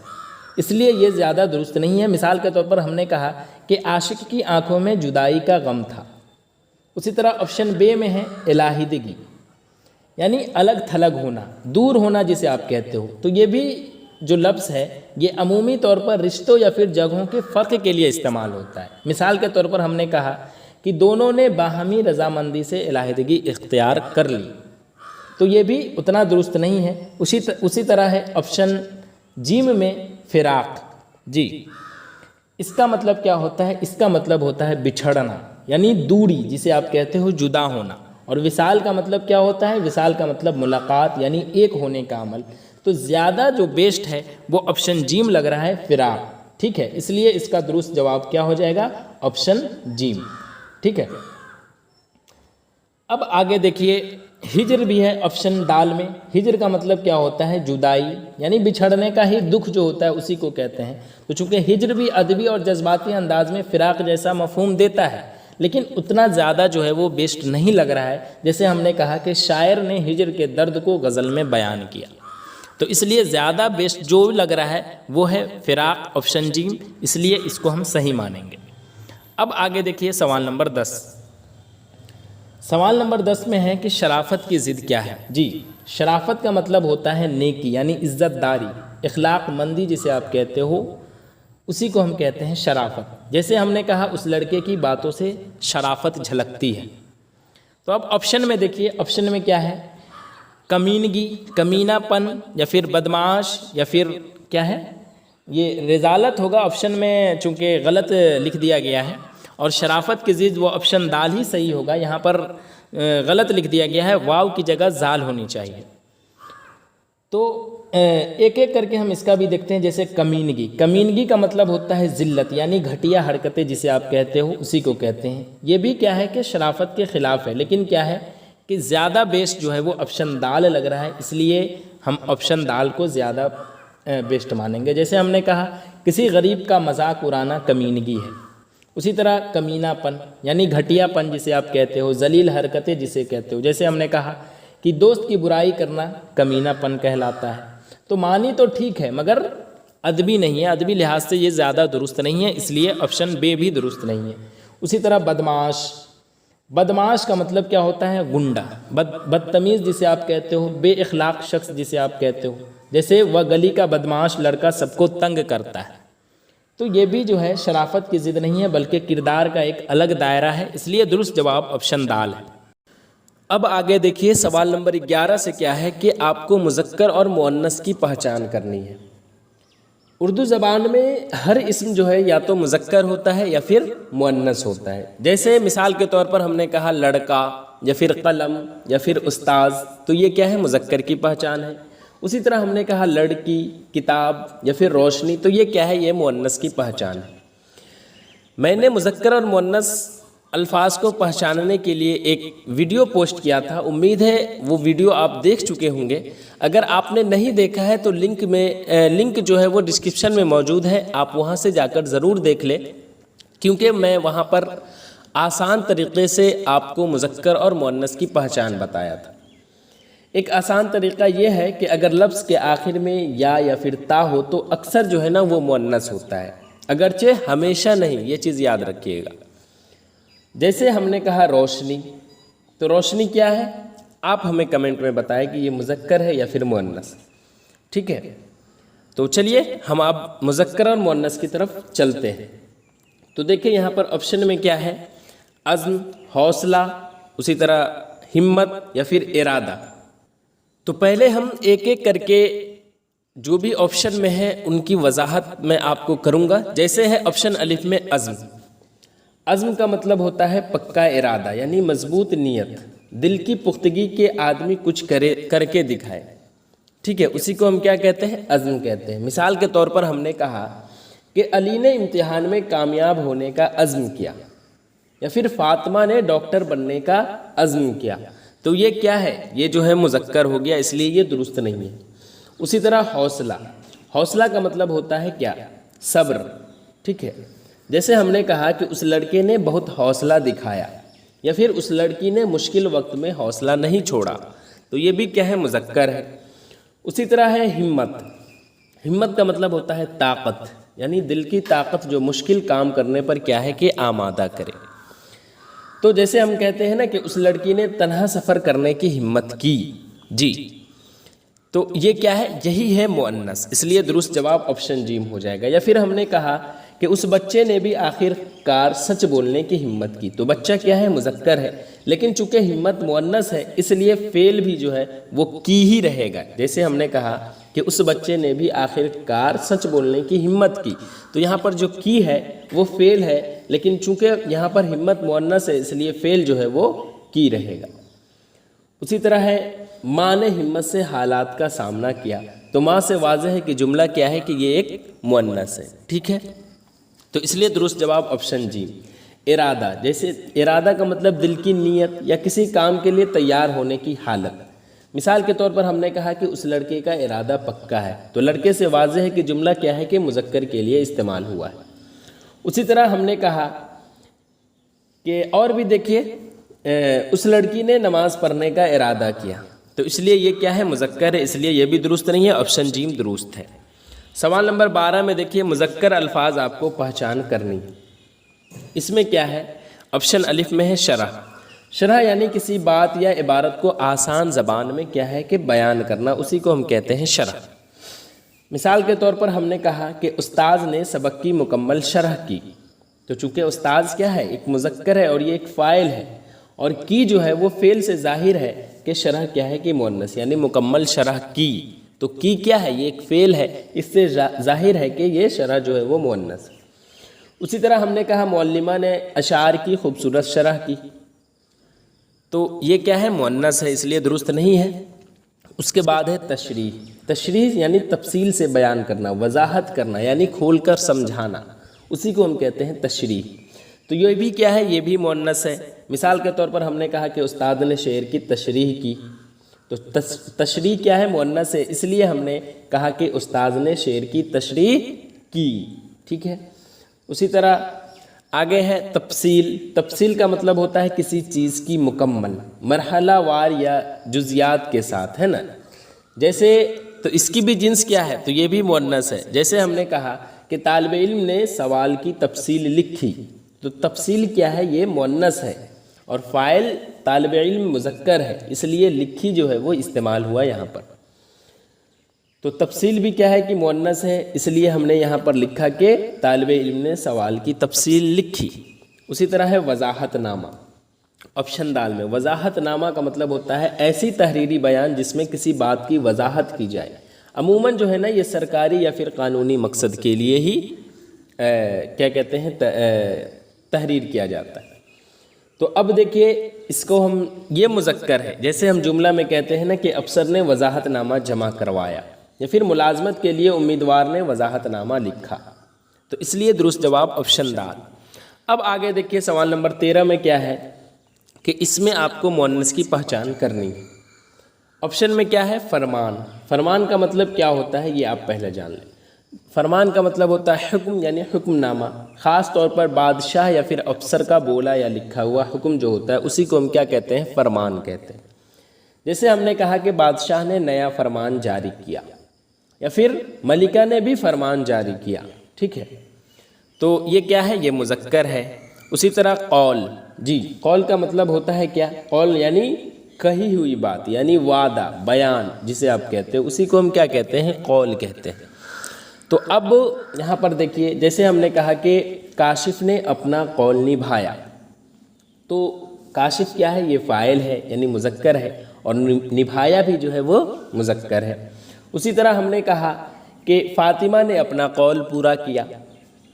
اس لیے یہ زیادہ درست نہیں ہے۔ مثال کے طور پر ہم نے کہا کہ عاشق کی آنکھوں میں جدائی کا غم تھا۔ اسی طرح آپشن بے میں ہے علیحدگی، یعنی الگ تھلگ ہونا، دور ہونا جسے آپ کہتے ہو۔ تو یہ بھی جو لفظ ہے یہ عمومی طور پر رشتوں یا پھر جگہوں کے فرق کے لیے استعمال ہوتا ہے۔ مثال کے طور پر ہم نے کہا کہ دونوں نے باہمی رضامندی سے علیحدگی اختیار کر لی، تو یہ بھی اتنا درست نہیں ہے۔ اسی طرح ہے آپشن جیم میں فراق۔ جی اس کا مطلب کیا ہوتا ہے؟ اس کا مطلب ہوتا ہے بچھڑنا، یعنی دوری جسے آپ کہتے ہو، جدا ہونا۔ اور وصال کا مطلب کیا ہوتا ہے؟ وصال کا مطلب ملاقات، یعنی ایک ہونے کا عمل۔ تو زیادہ جو بیسٹ ہے وہ آپشن جیم لگ رہا ہے، فراق، ٹھیک ہے؟ اس لیے اس کا درست جواب کیا ہو جائے گا؟ آپشن جیم، ٹھیک ہے؟ اب آگے دیکھیے ہجر بھی ہے آپشن دال میں۔ ہجر کا مطلب کیا ہوتا ہے؟ جدائی، یعنی بچھڑنے کا ہی دکھ جو ہوتا ہے اسی کو کہتے ہیں۔ تو چونکہ ہجر بھی ادبی اور جذباتی انداز میں فراق جیسا مفہوم دیتا ہے، لیکن اتنا زیادہ جو ہے وہ بیسٹ نہیں لگ رہا ہے۔ جیسے ہم نے کہا کہ شاعر نے ہجر کے درد کو غزل میں بیان کیا، تو اس لیے زیادہ بیسٹ جو لگ رہا ہے وہ ہے فراق، آپشن جیم، اس لیے اس کو ہم صحیح مانیں گے۔ اب آگے دیکھیے سوال نمبر 10۔ سوال نمبر 10 میں ہے کہ شرافت کی ضد کیا ہے؟ جی شرافت کا مطلب ہوتا ہے نیکی، یعنی عزت داری، اخلاق مندی جسے آپ کہتے ہو، اسی کو ہم کہتے ہیں شرافت۔ جیسے ہم نے کہا اس لڑکے کی باتوں سے شرافت جھلکتی ہے۔ تو اب آپشن میں دیکھیے، آپشن میں کیا ہے؟ کمینگی، کمینہ پن، یا پھر بدمعاش، یا پھر کیا ہے؟ یہ رذالت ہوگا آپشن میں، چونکہ غلط لکھ دیا گیا ہے۔ اور شرافت کی ضد وہ آپشن دال ہی صحیح ہوگا، یہاں پر غلط لکھ دیا گیا ہے، واو کی جگہ زال ہونی چاہیے۔ تو ایک ایک کر کے ہم اس کا بھی دیکھتے ہیں۔ جیسے کمینگی، کمینگی کا مطلب ہوتا ہے ذلت، یعنی گھٹیا حرکتیں جسے آپ کہتے ہو اسی کو کہتے ہیں۔ یہ بھی کیا ہے کہ شرافت کے خلاف ہے، لیکن کیا ہے کہ زیادہ بیسٹ جو ہے وہ آپشن دال لگ رہا ہے، اس لیے ہم آپشن دال کو زیادہ بیسٹ مانیں گے۔ جیسے ہم نے کہا کسی غریب کا مذاق اڑانا کمینگی ہے، اسی طرح کمینہ پن یعنی گھٹیا پن جسے آپ کہتے ہو، ذلیل حرکتیں جسے کہتے ہو۔ جیسے ہم نے کہا کہ دوست کی برائی کرنا کمینہ پن کہلاتا ہے۔ تو معنی تو ٹھیک ہے مگر ادبی نہیں ہے، ادبی لحاظ سے یہ زیادہ درست نہیں ہے، اس لیے آپشن بے بھی درست نہیں ہے۔ اسی طرح بدمعاش، بدمعاش کا مطلب کیا ہوتا ہے؟ گنڈا، بدتمیز جسے آپ کہتے ہو، بے اخلاق شخص جسے آپ کہتے ہو۔ جیسے وہ گلی کا بدمعاش لڑکا سب کو تنگ کرتا ہے۔ تو یہ بھی جو ہے شرافت کی ضد نہیں ہے بلکہ کردار کا ایک الگ دائرہ ہے، اس لیے درست جواب آپشن دال ہے۔ اب آگے دیکھیے سوال نمبر 11 سے کیا ہے کہ آپ کو مذکر اور مؤنث کی پہچان کرنی ہے۔ اردو زبان میں ہر اسم جو ہے یا تو مذکر ہوتا ہے یا پھر مؤنث ہوتا ہے۔ جیسے مثال کے طور پر ہم نے کہا لڑکا یا پھر قلم یا پھر استاذ، تو یہ کیا ہے؟ مذکر کی پہچان ہے۔ اسی طرح ہم نے کہا لڑکی، کتاب یا پھر روشنی، تو یہ کیا ہے؟ یہ مؤنث کی پہچان ہے۔ میں نے مذکر اور مؤنث الفاظ کو پہچاننے کے لیے ایک ویڈیو پوسٹ کیا تھا، امید ہے وہ ویڈیو آپ دیکھ چکے ہوں گے۔ اگر آپ نے نہیں دیکھا ہے تو لنک جو ہے وہ ڈسکرپشن میں موجود ہے، آپ وہاں سے جا کر ضرور دیکھ لیں، کیونکہ میں وہاں پر آسان طریقے سے آپ کو مذکر اور مؤنث کی پہچان بتایا تھا۔ ایک آسان طریقہ یہ ہے کہ اگر لفظ کے آخر میں یا پھر تا ہو تو اکثر جو ہے نا وہ مؤنث ہوتا ہے، اگرچہ ہمیشہ نہیں، یہ چیز یاد رکھیے گا۔ جیسے ہم نے کہا روشنی، تو روشنی کیا ہے؟ آپ ہمیں کمنٹ میں بتائیں کہ یہ مذکر ہے یا پھر مؤنث، ٹھیک ہے؟ تو چلیے ہم اب مذکر اور مؤنث کی طرف چلتے ہیں۔ تو دیکھیں یہاں پر آپشن میں کیا ہے؟ عزم، حوصلہ، اسی طرح ہمت یا پھر ارادہ۔ تو پہلے ہم ایک ایک کر کے جو بھی آپشن میں ہے ان کی وضاحت میں آپ کو کروں گا۔ جیسے ہے آپشن الف میں عزم۔ عزم کا مطلب ہوتا ہے پکا ارادہ، یعنی مضبوط نیت، دل کی پختگی کے آدمی کچھ کر کے دکھائے، ٹھیک ہے؟ اسی کو ہم کیا کہتے ہیں؟ عزم کہتے ہیں۔ مثال کے طور پر ہم نے کہا کہ علی نے امتحان میں کامیاب ہونے کا عزم کیا، یا پھر فاطمہ نے ڈاکٹر بننے کا عزم کیا، تو یہ کیا ہے؟ یہ جو ہے مذکر ہو گیا، اس لیے یہ درست نہیں ہے۔ اسی طرح حوصلہ، حوصلہ کا مطلب ہوتا ہے کیا؟ صبر، ٹھیک ہے؟ جیسے ہم نے کہا کہ اس لڑکے نے بہت حوصلہ دکھایا، یا پھر اس لڑکی نے مشکل وقت میں حوصلہ نہیں چھوڑا، تو یہ بھی کیا ہے؟ مذکر ہے۔ اسی طرح ہے ہمت۔ ہمت کا مطلب ہوتا ہے طاقت، یعنی دل کی طاقت جو مشکل کام کرنے پر کیا ہے کہ آمادہ کرے۔ تو جیسے ہم کہتے ہیں نا کہ اس لڑکی نے تنہا سفر کرنے کی ہمت کی، جی، تو یہ کیا ہے؟ یہی ہے مؤنث، اس لیے درست جواب آپشن جیم ہو جائے گا۔ یا پھر ہم نے کہا کہ اس بچے نے بھی آخر کار سچ بولنے کی ہمت کی، تو بچہ کیا ہے؟ مذکر ہے، لیکن چونکہ ہمت مؤنث ہے اس لیے فعل بھی جو ہے وہ کی ہی رہے گا۔ جیسے ہم نے کہا کہ اس بچے نے بھی آخر کار سچ بولنے کی ہمت کی، تو یہاں پر جو کی ہے وہ فعل ہے، لیکن چونکہ یہاں پر ہمت مؤنث ہے اس لیے فعل جو ہے وہ کی رہے گا۔ اسی طرح ہے ماں نے ہمت سے حالات کا سامنا کیا، تو ماں سے واضح ہے کہ جملہ کیا ہے کہ یہ ایک مؤنث ہے، ٹھیک ہے؟ تو اس لیے درست جواب آپشن جی۔ ارادہ، جیسے ارادہ کا مطلب دل کی نیت یا کسی کام کے لیے تیار ہونے کی حالت۔ مثال کے طور پر ہم نے کہا کہ اس لڑکے کا ارادہ پکا ہے، تو لڑکے سے واضح ہے کہ جملہ کیا ہے کہ مذکر کے لیے استعمال ہوا ہے۔ اسی طرح ہم نے کہا کہ اور بھی دیکھیے، اس لڑکی نے نماز پڑھنے کا ارادہ کیا، تو اس لیے یہ کیا ہے؟ مذکر ہے، اس لیے یہ بھی درست نہیں ہے، آپشن جیم درست ہے۔ سوال نمبر 12 میں دیکھیے مذکر الفاظ آپ کو پہچان کرنی، اس میں کیا ہے؟ آپشن الف میں ہے شرح۔ شرح یعنی کسی بات یا عبارت کو آسان زبان میں کیا ہے کہ بیان کرنا، اسی کو ہم کہتے ہیں شرح۔ مثال کے طور پر ہم نے کہا کہ استاذ نے سبق کی مکمل شرح کی، تو چونکہ استاذ کیا ہے؟ ایک مذکر ہے اور یہ ایک فاعل ہے، اور کی جو ہے وہ فعل سے ظاہر ہے کہ شرح کیا ہے کہ مؤنث، یعنی مکمل شرح کی، تو کی کیا ہے؟ یہ ایک فعل ہے، اس سے ظاہر ہے کہ یہ شرح جو ہے وہ مؤنث۔ اسی طرح ہم نے کہا معلمہ نے اشعار کی خوبصورت شرح کی، تو یہ کیا ہے؟ مؤنث ہے، اس لیے درست نہیں ہے۔ اس کے بعد ہے تشریح۔ تشریح یعنی تفصیل سے بیان کرنا، وضاحت کرنا، یعنی کھول کر سمجھانا، اسی کو ہم کہتے ہیں تشریح۔ تو یہ بھی کیا ہے؟ یہ بھی مؤنث ہے۔ مثال کے طور پر ہم نے کہا کہ استاد نے شعر کی تشریح کی، تو تشریح کیا ہے؟ مؤنث ہے، اس لیے ہم نے کہا کہ استاد نے شعر کی تشریح کی، ٹھیک ہے؟ اسی طرح آگے ہے تفصیل۔ تفصیل کا مطلب ہوتا ہے کسی چیز کی مکمل، مرحلہ وار یا جزیات کے ساتھ، ہے نا؟ جیسے تو اس کی بھی جنس کیا ہے؟ تو یہ بھی مؤنث ہے۔ جیسے ہم نے کہا کہ طالب علم نے سوال کی تفصیل لکھی، تو تفصیل کیا ہے؟ یہ مؤنث ہے، اور فاعل طالب علم مذکر ہے، اس لیے لکھی جو ہے وہ استعمال ہوا یہاں پر۔ تو تفصیل بھی کیا ہے کہ مؤنث ہے، اس لیے ہم نے یہاں پر لکھا کہ طالب علم نے سوال کی تفصیل لکھی۔ اسی طرح ہے وضاحت نامہ، آپشن دال میں وضاحت نامہ کا مطلب ہوتا ہے ایسی تحریری بیان جس میں کسی بات کی وضاحت کی جائے۔ عموماً جو ہے نا یہ سرکاری یا پھر قانونی مقصد کے لیے ہی کیا کہتے ہیں تحریر کیا جاتا ہے۔ تو اب دیکھیے اس کو ہم، یہ مذکر ہے، جیسے ہم جملہ میں کہتے ہیں نا کہ افسر نے وضاحت نامہ جمع کروایا، یا پھر ملازمت کے لیے امیدوار نے وضاحت نامہ لکھا، تو اس لیے درست جواب آپشن دال۔ اب آگے دیکھیے سوال نمبر 13 میں کیا ہے کہ اس میں آپ کو مؤنث کی پہچان کرنی ہے۔ آپشن میں کیا ہے؟ فرمان۔ فرمان کا مطلب کیا ہوتا ہے یہ آپ پہلے جان لیں۔ فرمان کا مطلب ہوتا ہے حکم، یعنی حکم نامہ، خاص طور پر بادشاہ یا پھر افسر کا بولا یا لکھا ہوا حکم جو ہوتا ہے اسی کو ہم کیا کہتے ہیں؟ فرمان کہتے ہیں۔ جیسے ہم نے کہا کہ بادشاہ نے نیا فرمان جاری کیا، یا پھر ملکہ نے بھی فرمان جاری کیا، ٹھیک ہے، تو یہ کیا ہے؟ یہ مذکر ہے۔ اسی طرح قول، جی قول کا مطلب ہوتا ہے کیا؟ قول یعنی کہی ہوئی بات، یعنی وعدہ، بیان جسے آپ کہتے ہیں، اسی کو ہم کیا کہتے ہیں؟ قول کہتے ہیں۔ تو اب یہاں پر دیکھیے جیسے ہم نے کہا کہ کاشف نے اپنا قول نبھایا، تو کاشف کیا ہے؟ یہ فاعل ہے، یعنی مذکر ہے، اور نبھایا بھی جو ہے وہ مذکر ہے۔ اسی طرح ہم نے کہا کہ فاطمہ نے اپنا قول پورا کیا،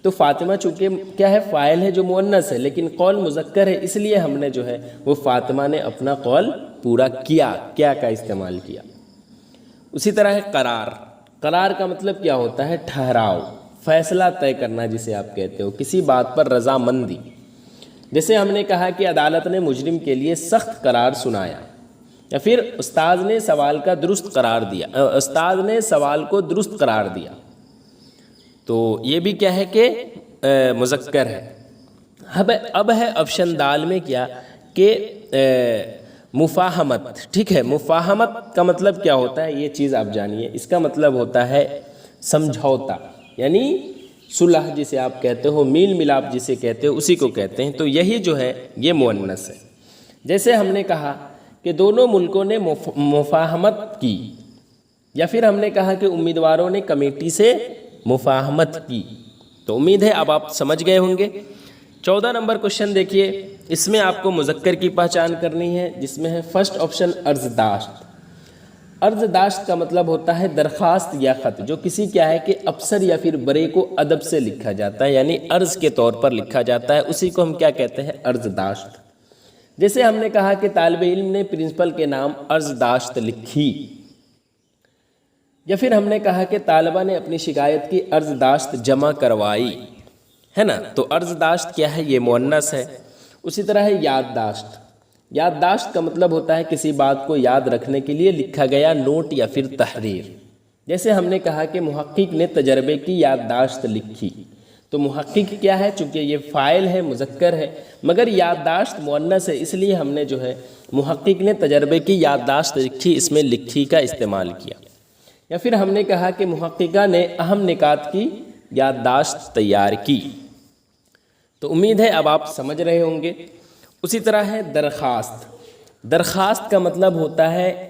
تو فاطمہ چونکہ کیا ہے؟ فاعل ہے جو مؤنث ہے، لیکن قول مذکر ہے، اس لیے ہم نے جو ہے وہ فاطمہ نے اپنا قول پورا کیا، کیا کا استعمال کیا۔ اسی طرح ہے قرار۔ قرار کا مطلب کیا ہوتا ہے؟ ٹھہراؤ، فیصلہ طے کرنا جسے آپ کہتے ہو، کسی بات پر رضامندی۔ جیسے ہم نے کہا کہ عدالت نے مجرم کے لیے سخت قرار سنایا، یا پھر استاد نے سوال کا درست قرار دیا، استاد نے سوال کو درست قرار دیا، تو یہ بھی کیا ہے کہ مذکر ہے۔ اب ہے آپشن دال میں کیا کہ مفاہمت، ٹھیک ہے۔ مفاہمت کا مطلب کیا ہوتا ہے یہ چیز آپ جانیے۔ اس کا مطلب ہوتا ہے سمجھوتا، یعنی صلح جسے آپ کہتے ہو، میل ملاپ جسے کہتے ہو اسی کو کہتے ہیں، تو یہی جو ہے یہ مؤنث ہے۔ جیسے ہم نے کہا کہ دونوں ملکوں نے مفاہمت کی، یا پھر ہم نے کہا کہ امیدواروں نے کمیٹی سے مفاہمت کی، تو امید ہے اب آپ سمجھ گئے ہوں گے۔ 14 نمبر کوشچن دیکھیے، اس میں آپ کو مذکر کی پہچان کرنی ہے، جس میں ہے فرسٹ آپشن عرض داشت۔ عرض داشت کا مطلب ہوتا ہے درخواست یا خط، جو کسی کیا ہے کہ افسر یا پھر بڑے کو ادب سے لکھا جاتا ہے، یعنی عرض کے طور پر لکھا جاتا ہے، اسی کو ہم کیا کہتے ہیں؟ عرض داشت۔ جیسے ہم نے کہا کہ طالب علم نے پرنسپل کے نام عرض داشت لکھی، یا پھر ہم نے کہا کہ طالبہ نے اپنی شکایت کی عرض داشت جمع کروائی، ہے نا، تو عرض داشت کیا ہے؟ یہ مؤنث ہے۔ اسی طرح ہے یادداشت۔ یادداشت کا مطلب ہوتا ہے کسی بات کو یاد رکھنے کے لیے لکھا گیا نوٹ یا پھر تحریر۔ جیسے ہم نے کہا کہ محقق نے تجربے کی یادداشت لکھی، تو محقق کیا ہے؟ چونکہ یہ فاعل ہے، مذکر ہے، مگر یادداشت مؤنث ہے، اس لیے ہم نے جو ہے محقق نے تجربے کی یادداشت لکھی، اس میں لکھی کا استعمال کیا۔ یا پھر ہم نے کہا کہ محققہ نے اہم نکات کی یادداشت تیار کی۔ تو امید ہے اب آپ سمجھ رہے ہوں گے۔ اسی طرح ہے درخواست۔ درخواست کا مطلب ہوتا ہے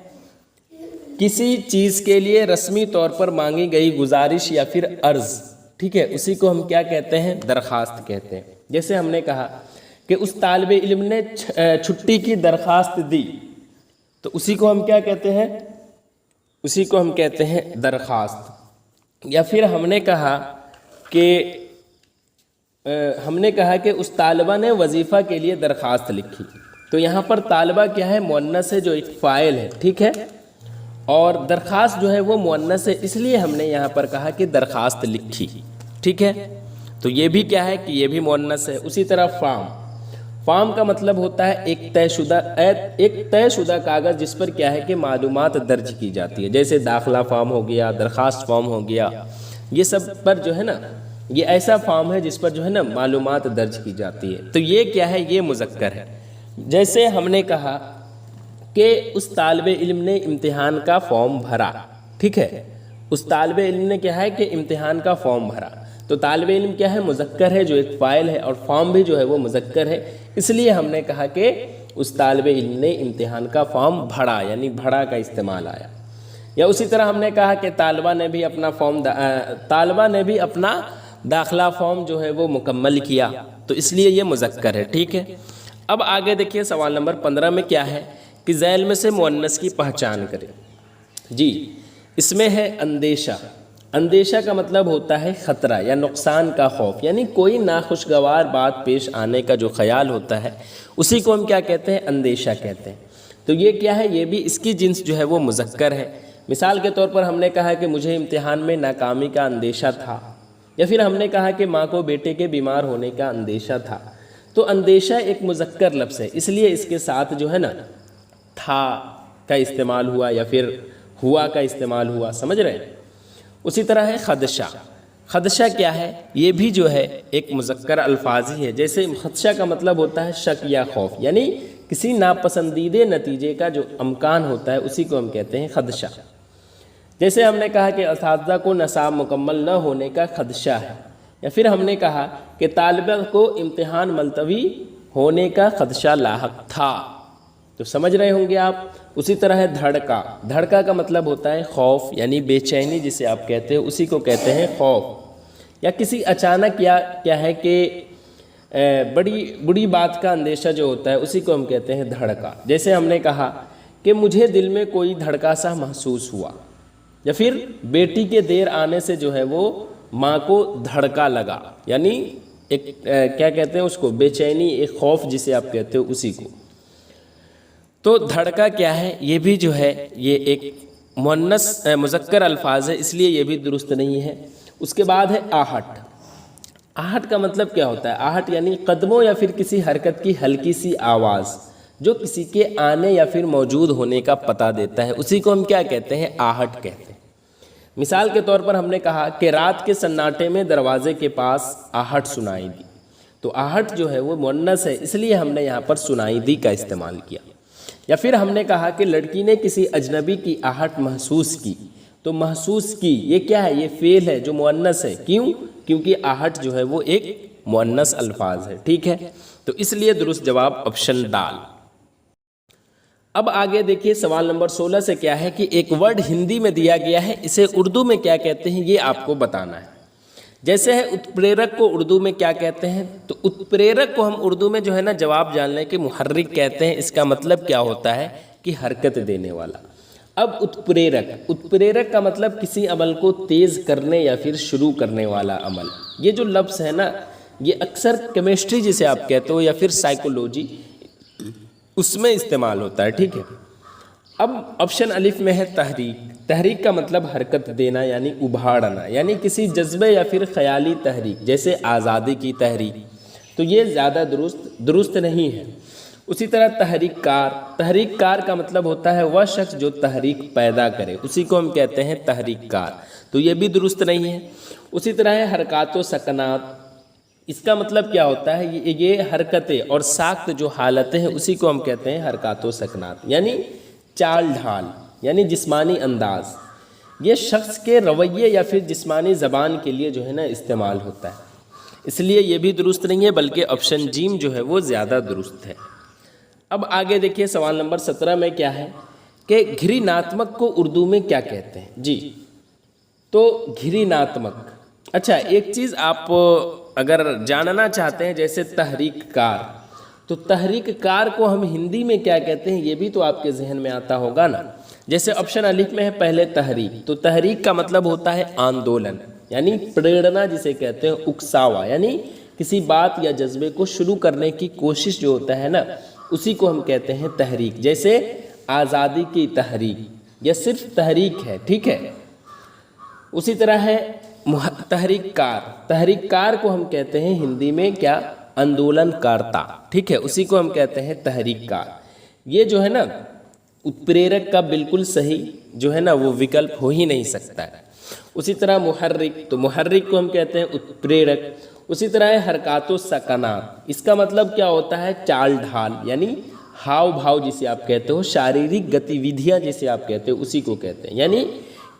کسی چیز کے لیے رسمی طور پر مانگی گئی گزارش یا پھر عرض، ٹھیک ہے، اسی کو ہم کیا کہتے ہیں؟ درخواست کہتے ہیں۔ جیسے ہم نے کہا کہ اس طالب علم نے چھٹی کی درخواست دی، تو اسی کو ہم کیا کہتے ہیں؟ اسی کو ہم کہتے ہیں درخواست۔ یا پھر ہم نے کہا کہ اس طالبہ نے وظیفہ کے لیے درخواست لکھی، تو یہاں پر طالبہ کیا ہے؟ مؤنث ہے، جو ایک فاعل ہے، ٹھیک ہے، اور درخواست جو ہے وہ مؤنث ہے، اس لیے ہم نے یہاں پر کہا کہ درخواست لکھی، ٹھیک ہے، تو یہ بھی کیا ہے کہ یہ بھی مؤنث ہے۔ اسی طرح فارم۔ فارم کا مطلب ہوتا ہے ایک طے شدہ کاغذ جس پر کیا ہے کہ معلومات درج کی جاتی ہے، جیسے داخلہ فارم ہو گیا، درخواست فارم ہو گیا، یہ سب پر جو ہے نا، یہ ایسا فارم ہے جس پر جو ہے نا معلومات درج کی جاتی ہے، تو یہ کیا ہے؟ یہ مذکر ہے۔ جیسے ہم نے کہا کہ اس طالب علم نے امتحان کا فارم بھرا، ٹھیک ہے، اس طالب علم نے کیا ہے کہ امتحان کا فارم بھرا، تو طالب علم کیا ہے؟ مذکر ہے، جو ایک فاعل ہے، اور فارم بھی جو ہے وہ مذکر ہے، اس لیے ہم نے کہا کہ اس طالب علم نے امتحان کا فارم بھرا، یعنی بھرا کا استعمال آیا۔ یا اسی طرح ہم نے کہا کہ طالبہ نے بھی اپنا داخلہ فارم جو ہے وہ مکمل کیا، تو اس لیے یہ مذکر ہے، ٹھیک ہے۔ اب آگے دیکھیے سوال نمبر 15 میں کیا ہے کہ ذیل میں سے مؤنث کی پہچان کریں۔ جی اس میں ہے اندیشہ۔ اندیشہ کا مطلب ہوتا ہے خطرہ یا نقصان کا خوف، یعنی کوئی ناخوشگوار بات پیش آنے کا جو خیال ہوتا ہے اسی کو ہم کیا کہتے ہیں؟ اندیشہ کہتے ہیں۔ تو یہ کیا ہے؟ یہ بھی اس کی جنس جو ہے وہ مذکر ہے۔ مثال کے طور پر ہم نے کہا کہ مجھے امتحان میں ناکامی کا اندیشہ تھا، یا پھر ہم نے کہا کہ ماں کو بیٹے کے بیمار ہونے کا اندیشہ تھا۔ تو اندیشہ ایک مذکر لفظ ہے، اس لیے اس کے ساتھ جو ہے نا تھا کا استعمال ہوا یا پھر ہوا کا استعمال ہوا، سمجھ رہے ہیں؟ اسی طرح ہے خدشہ۔ خدشہ کیا ہے؟ یہ بھی جو ہے ایک مذکر الفاظ ہی ہے۔ جیسے خدشہ کا مطلب ہوتا ہے شک یا خوف، یعنی کسی ناپسندیدہ نتیجے کا جو امکان ہوتا ہے اسی کو ہم کہتے ہیں خدشہ۔ جیسے ہم نے کہا کہ اساتذہ کو نصاب مکمل نہ ہونے کا خدشہ ہے، یا پھر ہم نے کہا کہ طالبہ کو امتحان ملتوی ہونے کا خدشہ لاحق تھا، تو سمجھ رہے ہوں گے آپ۔ اسی طرح ہے دھڑکا۔ دھڑکا کا مطلب ہوتا ہے خوف، یعنی بے چینی جسے آپ کہتے ہیں اسی کو کہتے ہیں خوف۔ یا کسی اچانک یا کیا ہے کہ بڑی بات کا اندیشہ جو ہوتا ہے اسی کو ہم کہتے ہیں دھڑکا۔ جیسے ہم نے کہا کہ مجھے دل میں کوئی دھڑکا سا محسوس ہوا، یا پھر بیٹی کے دیر آنے سے جو ہے وہ ماں کو دھڑکا لگا، یعنی ایک کیا کہتے ہیں اس کو؟ بے چینی، ایک خوف جسے آپ کہتے ہو اسی کو۔ تو دھڑکا کیا ہے؟ یہ بھی جو ہے یہ ایک مؤنث مذکر الفاظ ہے، اس لیے یہ بھی درست نہیں ہے۔ اس کے بعد ہے آہٹ۔ آہٹ کا مطلب کیا ہوتا ہے؟ آہٹ یعنی قدموں یا پھر کسی حرکت کی ہلکی سی آواز جو کسی کے آنے یا پھر موجود ہونے کا پتہ دیتا ہے، اسی کو ہم کیا کہتے ہیں؟ آہٹ کہتے ہیں۔ مثال کے طور پر ہم نے کہا کہ رات کے سناٹے میں دروازے کے پاس آہٹ سنائی دی، تو آہٹ جو ہے وہ مؤنث ہے، اس لیے ہم نے یہاں پر سنائی دی کا استعمال کیا۔ یا پھر ہم نے کہا کہ لڑکی نے کسی اجنبی کی آہٹ محسوس کی، تو محسوس کی یہ کیا ہے؟ یہ فعل ہے جو مؤنث ہے۔ کیوں؟ کیونکہ آہٹ جو ہے وہ ایک مؤنث الفاظ ہے، ٹھیک ہے؟ تو اس لیے درست جواب آپشن ڈال۔ اب آگے دیکھیے سوال نمبر 16 سے کیا ہے کہ ایک ورڈ ہندی میں دیا گیا ہے، اسے اردو میں کیا کہتے ہیں یہ آپ کو بتانا ہے۔ جیسے ہے اتپریرک کو اردو میں کیا کہتے ہیں؟ تو اتپریرک کو ہم اردو میں جو ہے نا جواب جان لیں کہ محرک کہتے ہیں۔ اس کا مطلب کیا ہوتا ہے کہ حرکت دینے والا۔ اب اتپریرک کا مطلب کسی عمل کو تیز کرنے یا پھر شروع کرنے والا عمل۔ یہ جو لفظ ہے نا یہ اکثر کیمسٹری جسے آپ کہتے ہو یا پھر سائیکولوجی اس میں استعمال ہوتا ہے، ٹھیک ہے؟ اب آپشن الف میں ہے تحریک۔ تحریک کا مطلب حرکت دینا یعنی ابھارنا، یعنی کسی جذبے یا پھر خیالی تحریک، جیسے آزادی کی تحریک، تو یہ زیادہ درست نہیں ہے۔ اسی طرح تحریک کار۔ تحریک کار کا مطلب ہوتا ہے وہ شخص جو تحریک پیدا کرے، اسی کو ہم کہتے ہیں تحریک کار، تو یہ بھی درست نہیں ہے۔ اسی طرح ہے حرکات و سکنات۔ اس کا مطلب کیا ہوتا ہے؟ یہ حرکتیں اور ساخت جو حالتیں ہیں اسی کو ہم کہتے ہیں حرکات و سکنات، یعنی چال ڈھال، یعنی جسمانی انداز۔ یہ شخص کے رویے یا پھر جسمانی زبان کے لیے جو ہے نا استعمال ہوتا ہے، اس لیے یہ بھی درست نہیں ہے، بلکہ آپشن جیم جو ہے وہ زیادہ درست ہے۔ اب آگے دیکھیے سوال نمبر 17 میں کیا ہے کہ گھری ناتمک کو اردو میں کیا کہتے ہیں؟ جی تو گھری ناتمک، اچھا ایک چیز آپ اگر جاننا چاہتے ہیں جیسے تحریک کار، تو تحریک کار کو ہم ہندی میں کیا کہتے ہیں یہ بھی تو آپ کے ذہن میں آتا ہوگا نا۔ جیسے آپشن الف میں ہے پہلے تحریک، تو تحریک کا مطلب ہوتا ہے آندولن، یعنی پریرنا جسے کہتے ہیں، اکساوا، یعنی کسی بات یا جذبے کو شروع کرنے کی کوشش جو ہوتا ہے نا اسی کو ہم کہتے ہیں تحریک۔ جیسے آزادی کی تحریک، یہ صرف تحریک ہے، ٹھیک ہے؟ اسی طرح ہے تحریک کار۔ تحریک کار کو ہم کہتے ہیں ہندی میں کیا؟ اندولن کرتا، ٹھیک ہے؟ اسی کو ہم کہتے ہیں تحریک کار۔ یہ جو ہے نا اتپریرک کا بالکل صحیح جو ہے نا وہ وکلپ ہو ہی نہیں سکتا ہے۔ اسی طرح محرک، تو محرک کو ہم کہتے ہیں اتپریرک۔ اسی طرح ہے حرکات و سکنات۔ اس کا مطلب کیا ہوتا ہے؟ چال ڈھال، یعنی ہاؤ بھاؤ جسے آپ کہتے ہو، شاریرک گتیودھیاں جسے آپ کہتے ہو اسی کو کہتے ہیں، یعنی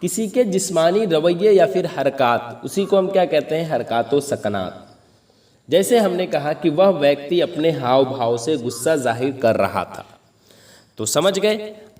کسی کے جسمانی رویے یا پھر حرکات، اسی کو ہم کیا کہتے ہیں؟ حرکات و سکنات۔ جیسے ہم نے کہا کہ وہ ویکتی اپنے ہاؤ بھاؤ سے غصہ ظاہر کر رہا تھا، تو سمجھ گئے؟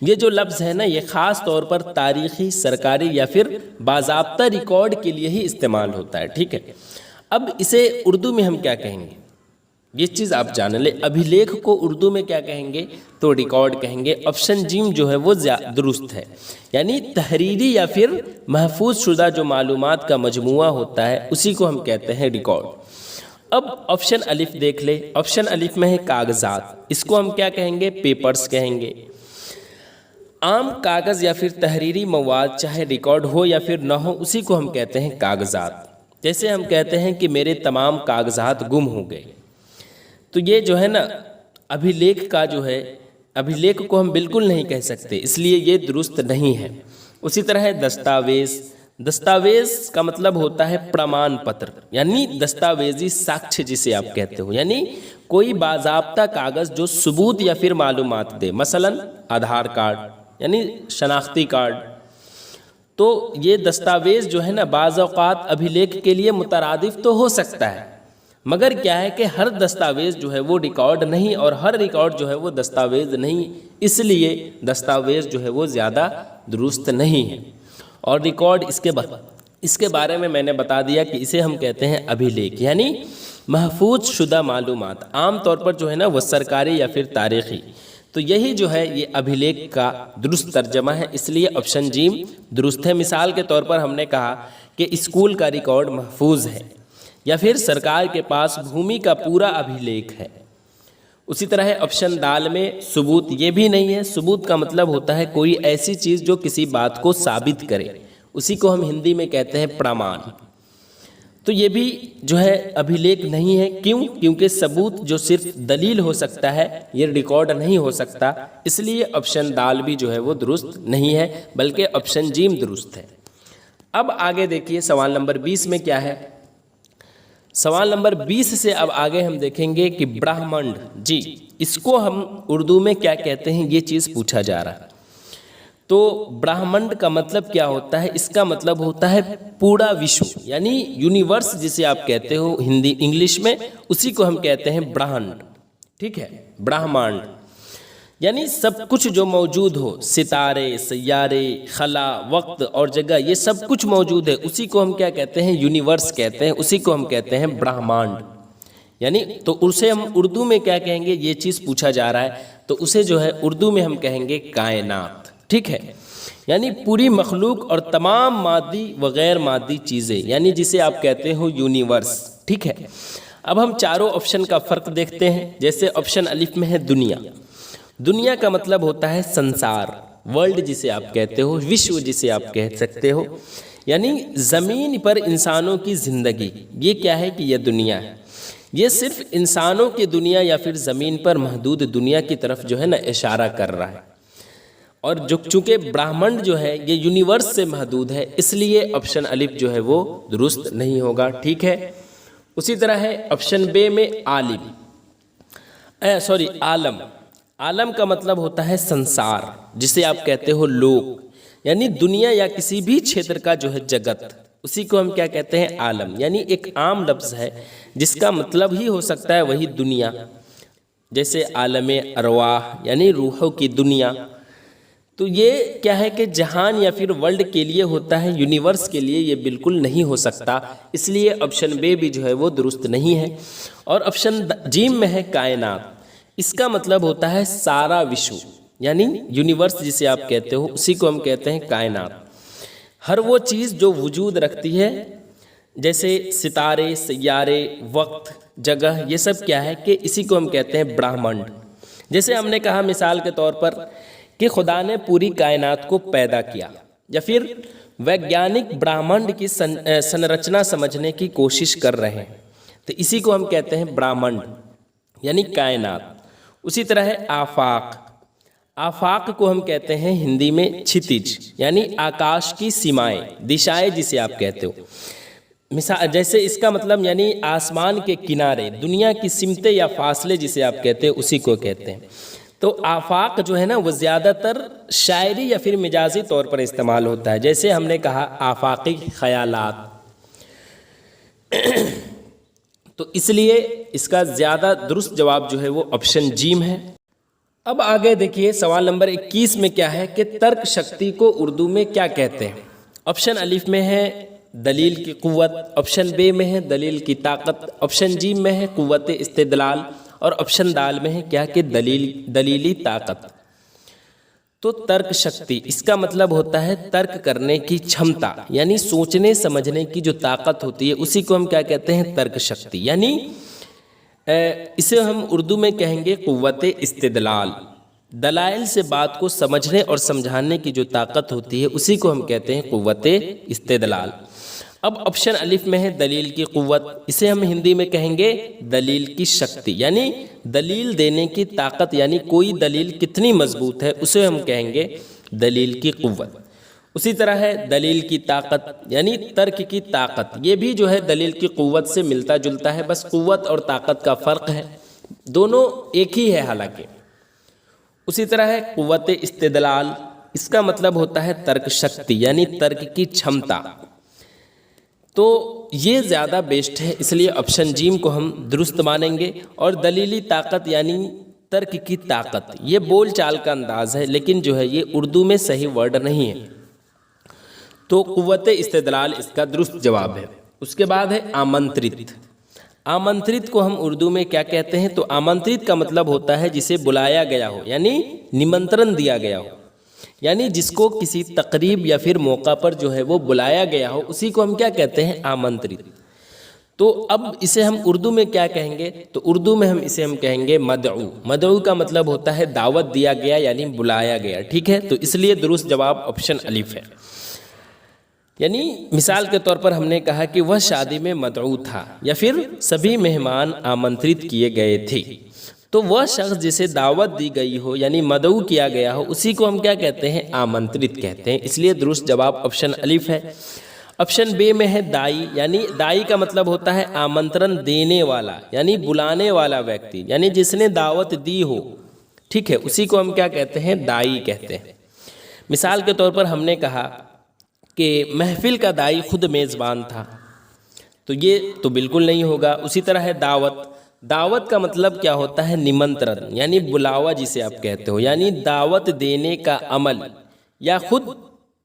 یہ جو لفظ ہے نا یہ خاص طور پر تاریخی، سرکاری یا پھر باضابطہ ریکارڈ کے لیے ہی استعمال ہوتا ہے، ٹھیک ہے۔ اب اسے اردو میں ہم کیا کہیں گے، یہ چیز آپ جان لیں۔ ابھیلیکھ کو اردو میں کیا کہیں گے تو ریکارڈ کہیں گے۔ آپشن جیم جو ہے وہ درست ہے، یعنی تحریری یا پھر محفوظ شدہ جو معلومات کا مجموعہ ہوتا ہے اسی کو ہم کہتے ہیں ریکارڈ۔ اب آپشن الف دیکھ لیں، آپشن الف میں ہے کاغذات، اس کو ہم کیا کہیں گے، پیپرز کہیں گے۔ عام کاغذ یا پھر تحریری مواد چاہے ریکارڈ ہو یا پھر نہ ہو اسی کو ہم کہتے ہیں کاغذات۔ جیسے ہم کہتے ہیں کہ میرے تمام کاغذات گم ہو گئے، تو یہ جو ہے نا ابھیلیکھ کا جو ہے، ابھیلیکھ کو ہم بالکل نہیں کہہ سکتے، اس لیے یہ درست نہیں ہے۔ اسی طرح ہے دستاویز، دستاویز کا مطلب ہوتا ہے پرمان پتر، یعنی دستاویزی ساکھیہ جسے آپ کہتے ہو، یعنی کوئی باضابطہ کاغذ جو ثبوت یا پھر معلومات دے، مثلا آدھار کارڈ یعنی شناختی کارڈ۔ تو یہ دستاویز جو ہے نا بعض اوقات ابھیلیکھ کے لیے مترادف تو ہو سکتا ہے، مگر کیا ہے کہ ہر دستاویز جو ہے وہ ریکارڈ نہیں، اور ہر ریکارڈ جو ہے وہ دستاویز نہیں، اس لیے دستاویز جو ہے وہ زیادہ درست نہیں ہے۔ اور ریکارڈ اس کے بارے میں نے بتا دیا کہ اسے ہم کہتے ہیں ابھیلیکھ، یعنی محفوظ شدہ معلومات، عام طور پر جو ہے نا وہ سرکاری یا پھر تاریخی۔ تو یہی جو ہے یہ ابھیلیکھ کا درست ترجمہ ہے، اس لیے آپشن جیم درست ہے۔ مثال کے طور پر ہم نے کہا کہ اسکول کا ریکارڈ محفوظ ہے، یا پھر سرکار کے پاس بھومی کا پورا ابھیلیکھ ہے۔ اسی طرح ہے آپشن دال میں ثبوت، یہ بھی نہیں ہے۔ ثبوت کا مطلب ہوتا ہے کوئی ایسی چیز جو کسی بات کو ثابت کرے، اسی کو ہم ہندی میں کہتے ہیں پرمان۔ تو یہ بھی جو ہے ابھیلیکھ نہیں ہے، کیوں؟ کیونکہ ثبوت جو صرف دلیل ہو سکتا ہے، یہ ریکارڈ نہیں ہو سکتا، اس لیے آپشن دال بھی جو ہے وہ درست نہیں ہے، بلکہ آپشن جیم درست ہے۔ اب آگے دیکھیے سوال نمبر 20 میں کیا ہے۔ سوال نمبر 20 سے اب آگے ہم دیکھیں گے کہ برہمنڈ، جی اس کو ہم اردو میں کیا کہتے ہیں، یہ چیز پوچھا جا رہا ہے۔ تو برہمنڈ کا مطلب کیا ہوتا ہے؟ اس کا مطلب ہوتا ہے پورا وشو، یعنی یونیورس جسے آپ کہتے ہو ہندی انگلش میں، اسی کو ہم کہتے ہیں برہمنڈ، ٹھیک ہے، برہمانڈ، یعنی سب کچھ جو موجود ہو، ستارے، سیارے، خلا، وقت اور جگہ، یہ سب کچھ موجود ہے، اسی کو ہم کیا کہتے ہیں، یونیورس کہتے ہیں، اسی کو ہم کہتے ہیں برہمانڈ۔ یعنی تو اسے ہم اردو میں کیا کہیں گے، یہ چیز پوچھا جا رہا ہے تو اسے جو ہے اردو میں ہم کہیں گے کائنات، ٹھیک ہے، یعنی پوری مخلوق اور تمام مادی و غیر مادی چیزیں، یعنی جسے آپ کہتے ہو یونیورس، ٹھیک ہے۔ اب ہم چاروں آپشن کا فرق دیکھتے ہیں۔ جیسے آپشن الف میں ہے دنیا، دنیا کا مطلب ہوتا ہے سنسار، ورلڈ جسے آپ کہتے ہو، وشو جسے آپ کہہ سکتے ہو، یعنی زمین پر انسانوں کی زندگی، یہ کیا ہے کہ یہ دنیا ہے۔ یہ صرف انسانوں کی دنیا یا پھر زمین پر محدود دنیا کی طرف جو ہے نا اشارہ کر رہا ہے، اور چونکہ برہمنڈ جو ہے یہ یونیورس سے محدود ہے، اس لیے آپشن الف جو ہے وہ درست نہیں ہوگا، ٹھیک ہے۔ اسی طرح ہے آپشن بے میں عالم، عالم، عالم کا مطلب ہوتا ہے سنسار، جسے آپ کہتے ہو لوک، یعنی دنیا یا کسی بھی چھیتر کا جو ہے جگت، اسی کو ہم کیا کہتے ہیں، عالم، یعنی ایک عام لفظ ہے جس کا مطلب ہی ہو سکتا ہے وہی دنیا، جیسے عالم ارواح یعنی روحوں کی دنیا۔ تو یہ کیا ہے کہ جہان یا پھر ورلڈ کے لیے ہوتا ہے، یونیورس کے لیے یہ بالکل نہیں ہو سکتا، اس لیے آپشن بے بھی جو ہے وہ درست نہیں ہے۔ اور آپشن جیم میں ہے کائنات، اس کا مطلب ہوتا ہے سارا وشو، یعنی یونیورس جسے آپ کہتے ہو اسی کو ہم کہتے ہیں کائنات۔ ہر وہ چیز جو وجود رکھتی ہے، جیسے ستارے، سیارے، وقت، جگہ، یہ سب کیا ہے کہ اسی کو ہم کہتے ہیں برہمنڈ۔ جیسے ہم نے کہا مثال کے طور پر کہ خدا نے پوری کائنات کو پیدا کیا، یا پھر ویگیانک برہمنڈ کی سنرچنا سمجھنے کی کوشش کر رہے ہیں، تو اسی کو ہم کہتے ہیں برہمنڈ یعنی کائنات۔ اسی طرح ہے آفاق، آفاق کو ہم کہتے ہیں ہندی میں چھتج، یعنی آکاش کی سیمائیں، دشائیں جسے آپ کہتے ہو، جیسے اس کا مطلب یعنی آسمان کے کنارے، دنیا کی سمتیں یا فاصلے جسے آپ کہتے ہو اسی کو کہتے ہیں۔ تو آفاق جو ہے نا وہ زیادہ تر شاعری یا پھر مجازی طور پر استعمال ہوتا ہے، جیسے ہم نے کہا آفاقی خیالات، تو اس لیے اس کا زیادہ درست جواب جو ہے وہ آپشن جیم ہے۔ اب آگے دیکھیے سوال نمبر 21 میں کیا ہے کہ ترک شکتی کو اردو میں کیا کہتے ہیں؟ آپشن الف میں ہے دلیل کی قوت، آپشن بے میں ہے دلیل کی طاقت، آپشن جی میں ہے قوت استدلال، اور آپشن دال میں ہے کیا کہ دلیلی طاقت۔ تو ترک شکتی اس کا مطلب ہوتا ہے ترک کرنے کی چھمتا، یعنی سوچنے سمجھنے کی جو طاقت ہوتی ہے اسی کو ہم کیا کہتے ہیں؟ ترک شکتی، یعنی اسے ہم اردو میں کہیں گے قوت استدلال۔ دلائل سے بات کو سمجھنے اور سمجھانے کی جو طاقت ہوتی ہے اسی کو ہم کہتے ہیں قوت استدلال۔ اب آپشن الف میں ہے دلیل کی قوت، اسے ہم ہندی میں کہیں گے دلیل کی شکتی، یعنی دلیل دینے کی طاقت، یعنی کوئی دلیل کتنی مضبوط ہے اسے ہم کہیں گے دلیل کی قوت۔ اسی طرح ہے دلیل کی طاقت، یعنی ترک کی طاقت، یہ بھی جو ہے دلیل کی قوت سے ملتا جلتا ہے، بس قوت اور طاقت کا فرق ہے، دونوں ایک ہی ہے حالانکہ۔ اسی طرح ہے قوت استدلال، اس کا مطلب ہوتا ہے ترک شکتی، یعنی ترک کی چھمتا۔ تو یہ زیادہ بیسٹ ہے، اس لیے آپشن جیم کو ہم درست مانیں گے۔ اور دلیلی طاقت یعنی ترک کی طاقت، یہ بول چال کا انداز ہے، لیکن جو ہے یہ اردو میں صحیح ورڈ نہیں ہے، تو قوت استدلال اس کا درست جواب ہے۔ اس کے بعد ہے آمنترت۔ آمنترت کو ہم اردو میں کیا کہتے ہیں؟ تو آمنترت کا مطلب ہوتا ہے جسے بلایا گیا ہو، یعنی نمنترن دیا گیا ہو، یعنی جس کو کسی تقریب یا پھر موقع پر جو ہے وہ بلایا گیا ہو اسی کو ہم کیا کہتے ہیں؟ آمنترت۔ تو اب اسے ہم اردو میں کیا کہیں گے؟ تو اردو میں اسے ہم کہیں گے مدعو۔ مدعو کا مطلب ہوتا ہے دعوت دیا گیا، یعنی بلایا گیا، ٹھیک ہے؟ تو اس لیے درست جواب آپشن الف ہے۔ یعنی مثال کے طور پر ہم نے کہا کہ وہ شادی میں مدعو تھا، یا پھر سبھی مہمان آمنترت کیے گئے تھے، تو وہ شخص جسے دعوت دی گئی ہو یعنی مدعو کیا گیا ہو اسی کو ہم کیا کہتے ہیں؟ آمنترت کہتے ہیں، اس لیے درست جواب آپشن الف ہے۔ آپشن بے میں ہے دائی، یعنی دائی کا مطلب ہوتا ہے آمنترن دینے والا، یعنی بلانے والا ویکتی، یعنی جس نے دعوت دی ہو، ٹھیک ہے؟ اسی کو ہم کیا کہتے ہیں؟ دائی کہتے ہیں۔ مثال کے طور پر ہم نے کہا کہ محفل کا دائی خود میزبان تھا، تو یہ تو بالکل نہیں ہوگا۔ اسی طرح ہے دعوت۔ دعوت کا مطلب کیا ہوتا ہے؟ نمنترن، یعنی بلاوا جسے آپ کہتے ہو، یعنی دعوت دینے کا عمل یا خود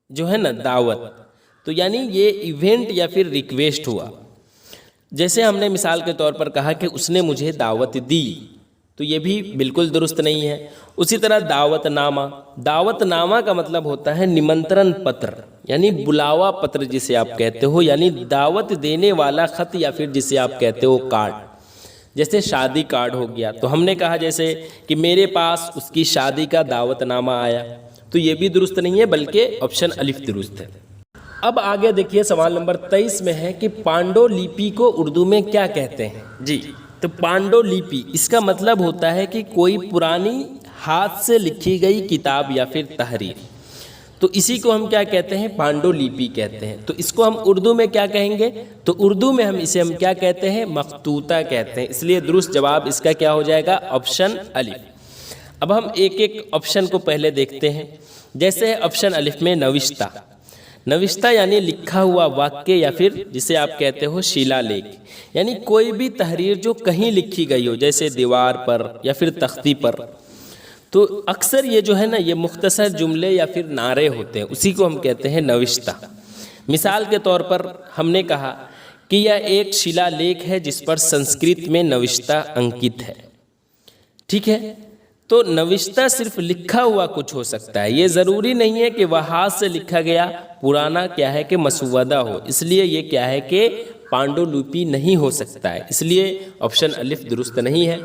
جو ہے نا دعوت، تو یعنی یہ ایونٹ یا پھر ریکویسٹ ہوا۔ جیسے ہم نے مثال کے طور پر کہا کہ اس نے مجھے دعوت دی، تو یہ بھی بالکل درست نہیں ہے۔ اسی طرح دعوت نامہ۔ دعوت نامہ کا مطلب ہوتا ہے نمنترن پتر، یعنی بلاوا پتر جسے آپ کہتے ہو، یعنی دعوت دینے والا خط یا پھر جسے آپ کہتے ہو کارڈ۔ جیسے شادی کارڈ ہو گیا، تو ہم نے کہا جیسے کہ میرے پاس اس کی شادی کا دعوت نامہ آیا، تو یہ بھی درست نہیں ہے، بلکہ آپشن الف درست ہے۔ اب آگے دیکھیے سوال نمبر 23 میں ہے کہ پانڈو لیپی کو اردو میں کیا کہتے ہیں؟ جی، تو پانڈو لیپی اس کا مطلب ہوتا ہے کہ کوئی پرانی ہاتھ سے لکھی گئی کتاب یا پھر تحریر، تو اسی کو ہم کیا کہتے ہیں؟ پانڈو لیپی کہتے ہیں۔ تو اس کو ہم اردو میں کیا کہیں گے؟ تو اردو میں اسے ہم کیا کہتے ہیں؟ مخطوطہ کہتے ہیں، اس لیے درست جواب اس کا کیا ہو جائے گا؟ آپشن الف۔ اب ہم ایک ایک آپشن کو پہلے دیکھتے ہیں۔ جیسے ہے آپشن الف میں نوشتہ۔ نوشتہ یعنی لکھا ہوا واقعہ یا پھر جسے آپ کہتے ہو شیلا لیکھ، یعنی کوئی بھی تحریر جو کہیں لکھی گئی ہو، جیسے دیوار پر یا پھر تختی پر، تو اکثر یہ جو ہے نا یہ مختصر جملے یا پھر نعرے ہوتے ہیں، اسی کو ہم کہتے ہیں نوشتہ۔ مثال کے طور پر ہم نے کہا کہ یہ ایک شیلا لیکھ ہے جس پر سنسکرت میں نوشتہ انکت ہے، ٹھیک ہے؟ تو نوشتہ صرف لکھا ہوا کچھ ہو سکتا ہے، یہ ضروری نہیں ہے کہ وہ ہاتھ سے لکھا گیا پرانا کیا ہے کہ مسودہ ہو، اس لیے یہ کیا ہے کہ پانڈو لیپی نہیں ہو سکتا ہے، اس لیے آپشن الف درست نہیں ہے۔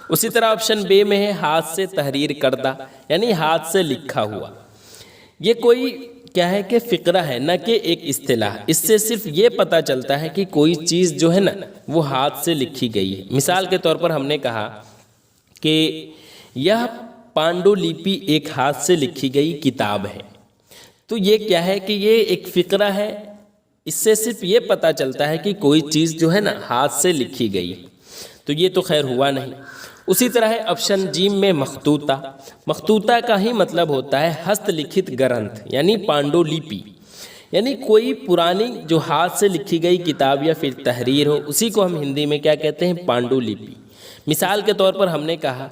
اسی طرح آپشن بے میں ہے ہاتھ سے تحریر کردہ، یعنی ہاتھ سے لکھا ہوا، یہ کوئی کیا ہے کہ فقرہ ہے نہ کہ ایک اصطلاح، اس سے صرف یہ پتہ چلتا ہے کہ کوئی چیز جو ہے نا وہ ہاتھ سے لکھی گئی ہے۔ مثال کے طور پر ہم نے کہا کہ یہ پانڈو لیپی ایک ہاتھ سے لکھی گئی کتاب ہے، تو یہ کیا ہے کہ یہ ایک فقرہ ہے، اس سے صرف یہ پتہ چلتا ہے کہ کوئی چیز جو ہے نا ہاتھ سے لکھی گئی ہے، تو یہ تو خیر ہوا نہیں۔ اسی طرح ہے آپشن جیم میں مخطوطہ۔ مخطوطہ کا ہی مطلب ہوتا ہے ہست لکھت گرنتھ، یعنی پانڈو لیپی، یعنی کوئی پرانی جو ہاتھ سے لکھی گئی کتاب یا پھر تحریر ہو، اسی کو ہم ہندی میں کیا کہتے ہیں؟ پانڈو لپی۔ مثال کے طور پر ہم نے کہا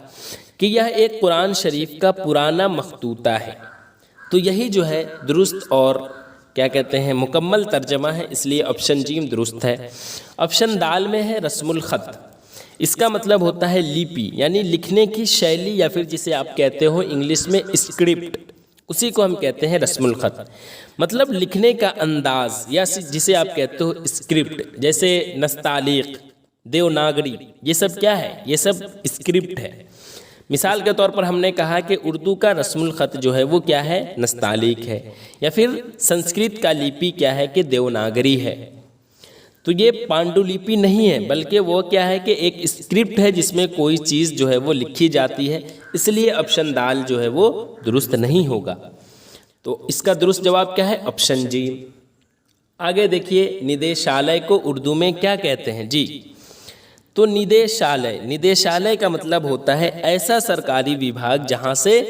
کہ یہ ایک قرآن شریف کا پرانا مخطوطہ ہے، تو یہی جو ہے درست اور کیا کہتے ہیں مکمل ترجمہ ہے، اس لیے آپشن جیم درست ہے۔ آپشن دال میں ہے رسم الخط، اس کا مطلب ہوتا ہے لیپی، یعنی لکھنے کی شیلی یا پھر جسے آپ کہتے ہو انگلش میں اسکرپٹ، اسی کو ہم کہتے ہیں رسم الخط، مطلب لکھنے کا انداز، یا جسے آپ کہتے ہو اسکرپٹ، جیسے نستعلیق، دیوناگری، یہ سب کیا ہے؟ یہ سب اسکرپٹ ہے۔ مثال کے طور پر ہم نے کہا کہ اردو کا رسم الخط جو ہے وہ کیا ہے؟ نستعلیق ہے، یا پھر سنسکرت کا لیپی کیا ہے؟ کہ دیوناگری ہے۔ تو یہ پانڈو لیپی نہیں ہے، بلکہ وہ کیا ہے کہ ایک اسکرپٹ ہے جس میں کوئی چیز جو ہے وہ لکھی جاتی ہے، اس لیے آپشن دال جو ہے وہ درست نہیں ہوگا۔ تو اس کا درست جواب کیا ہے؟ آپشن جی۔ آگے دیکھیے، ندیشالیہ کو اردو میں کیا کہتے ہیں؟ جی تو ندیشالیہ کا مطلب ہوتا ہے ایسا سرکاری وبھاگ جہاں سے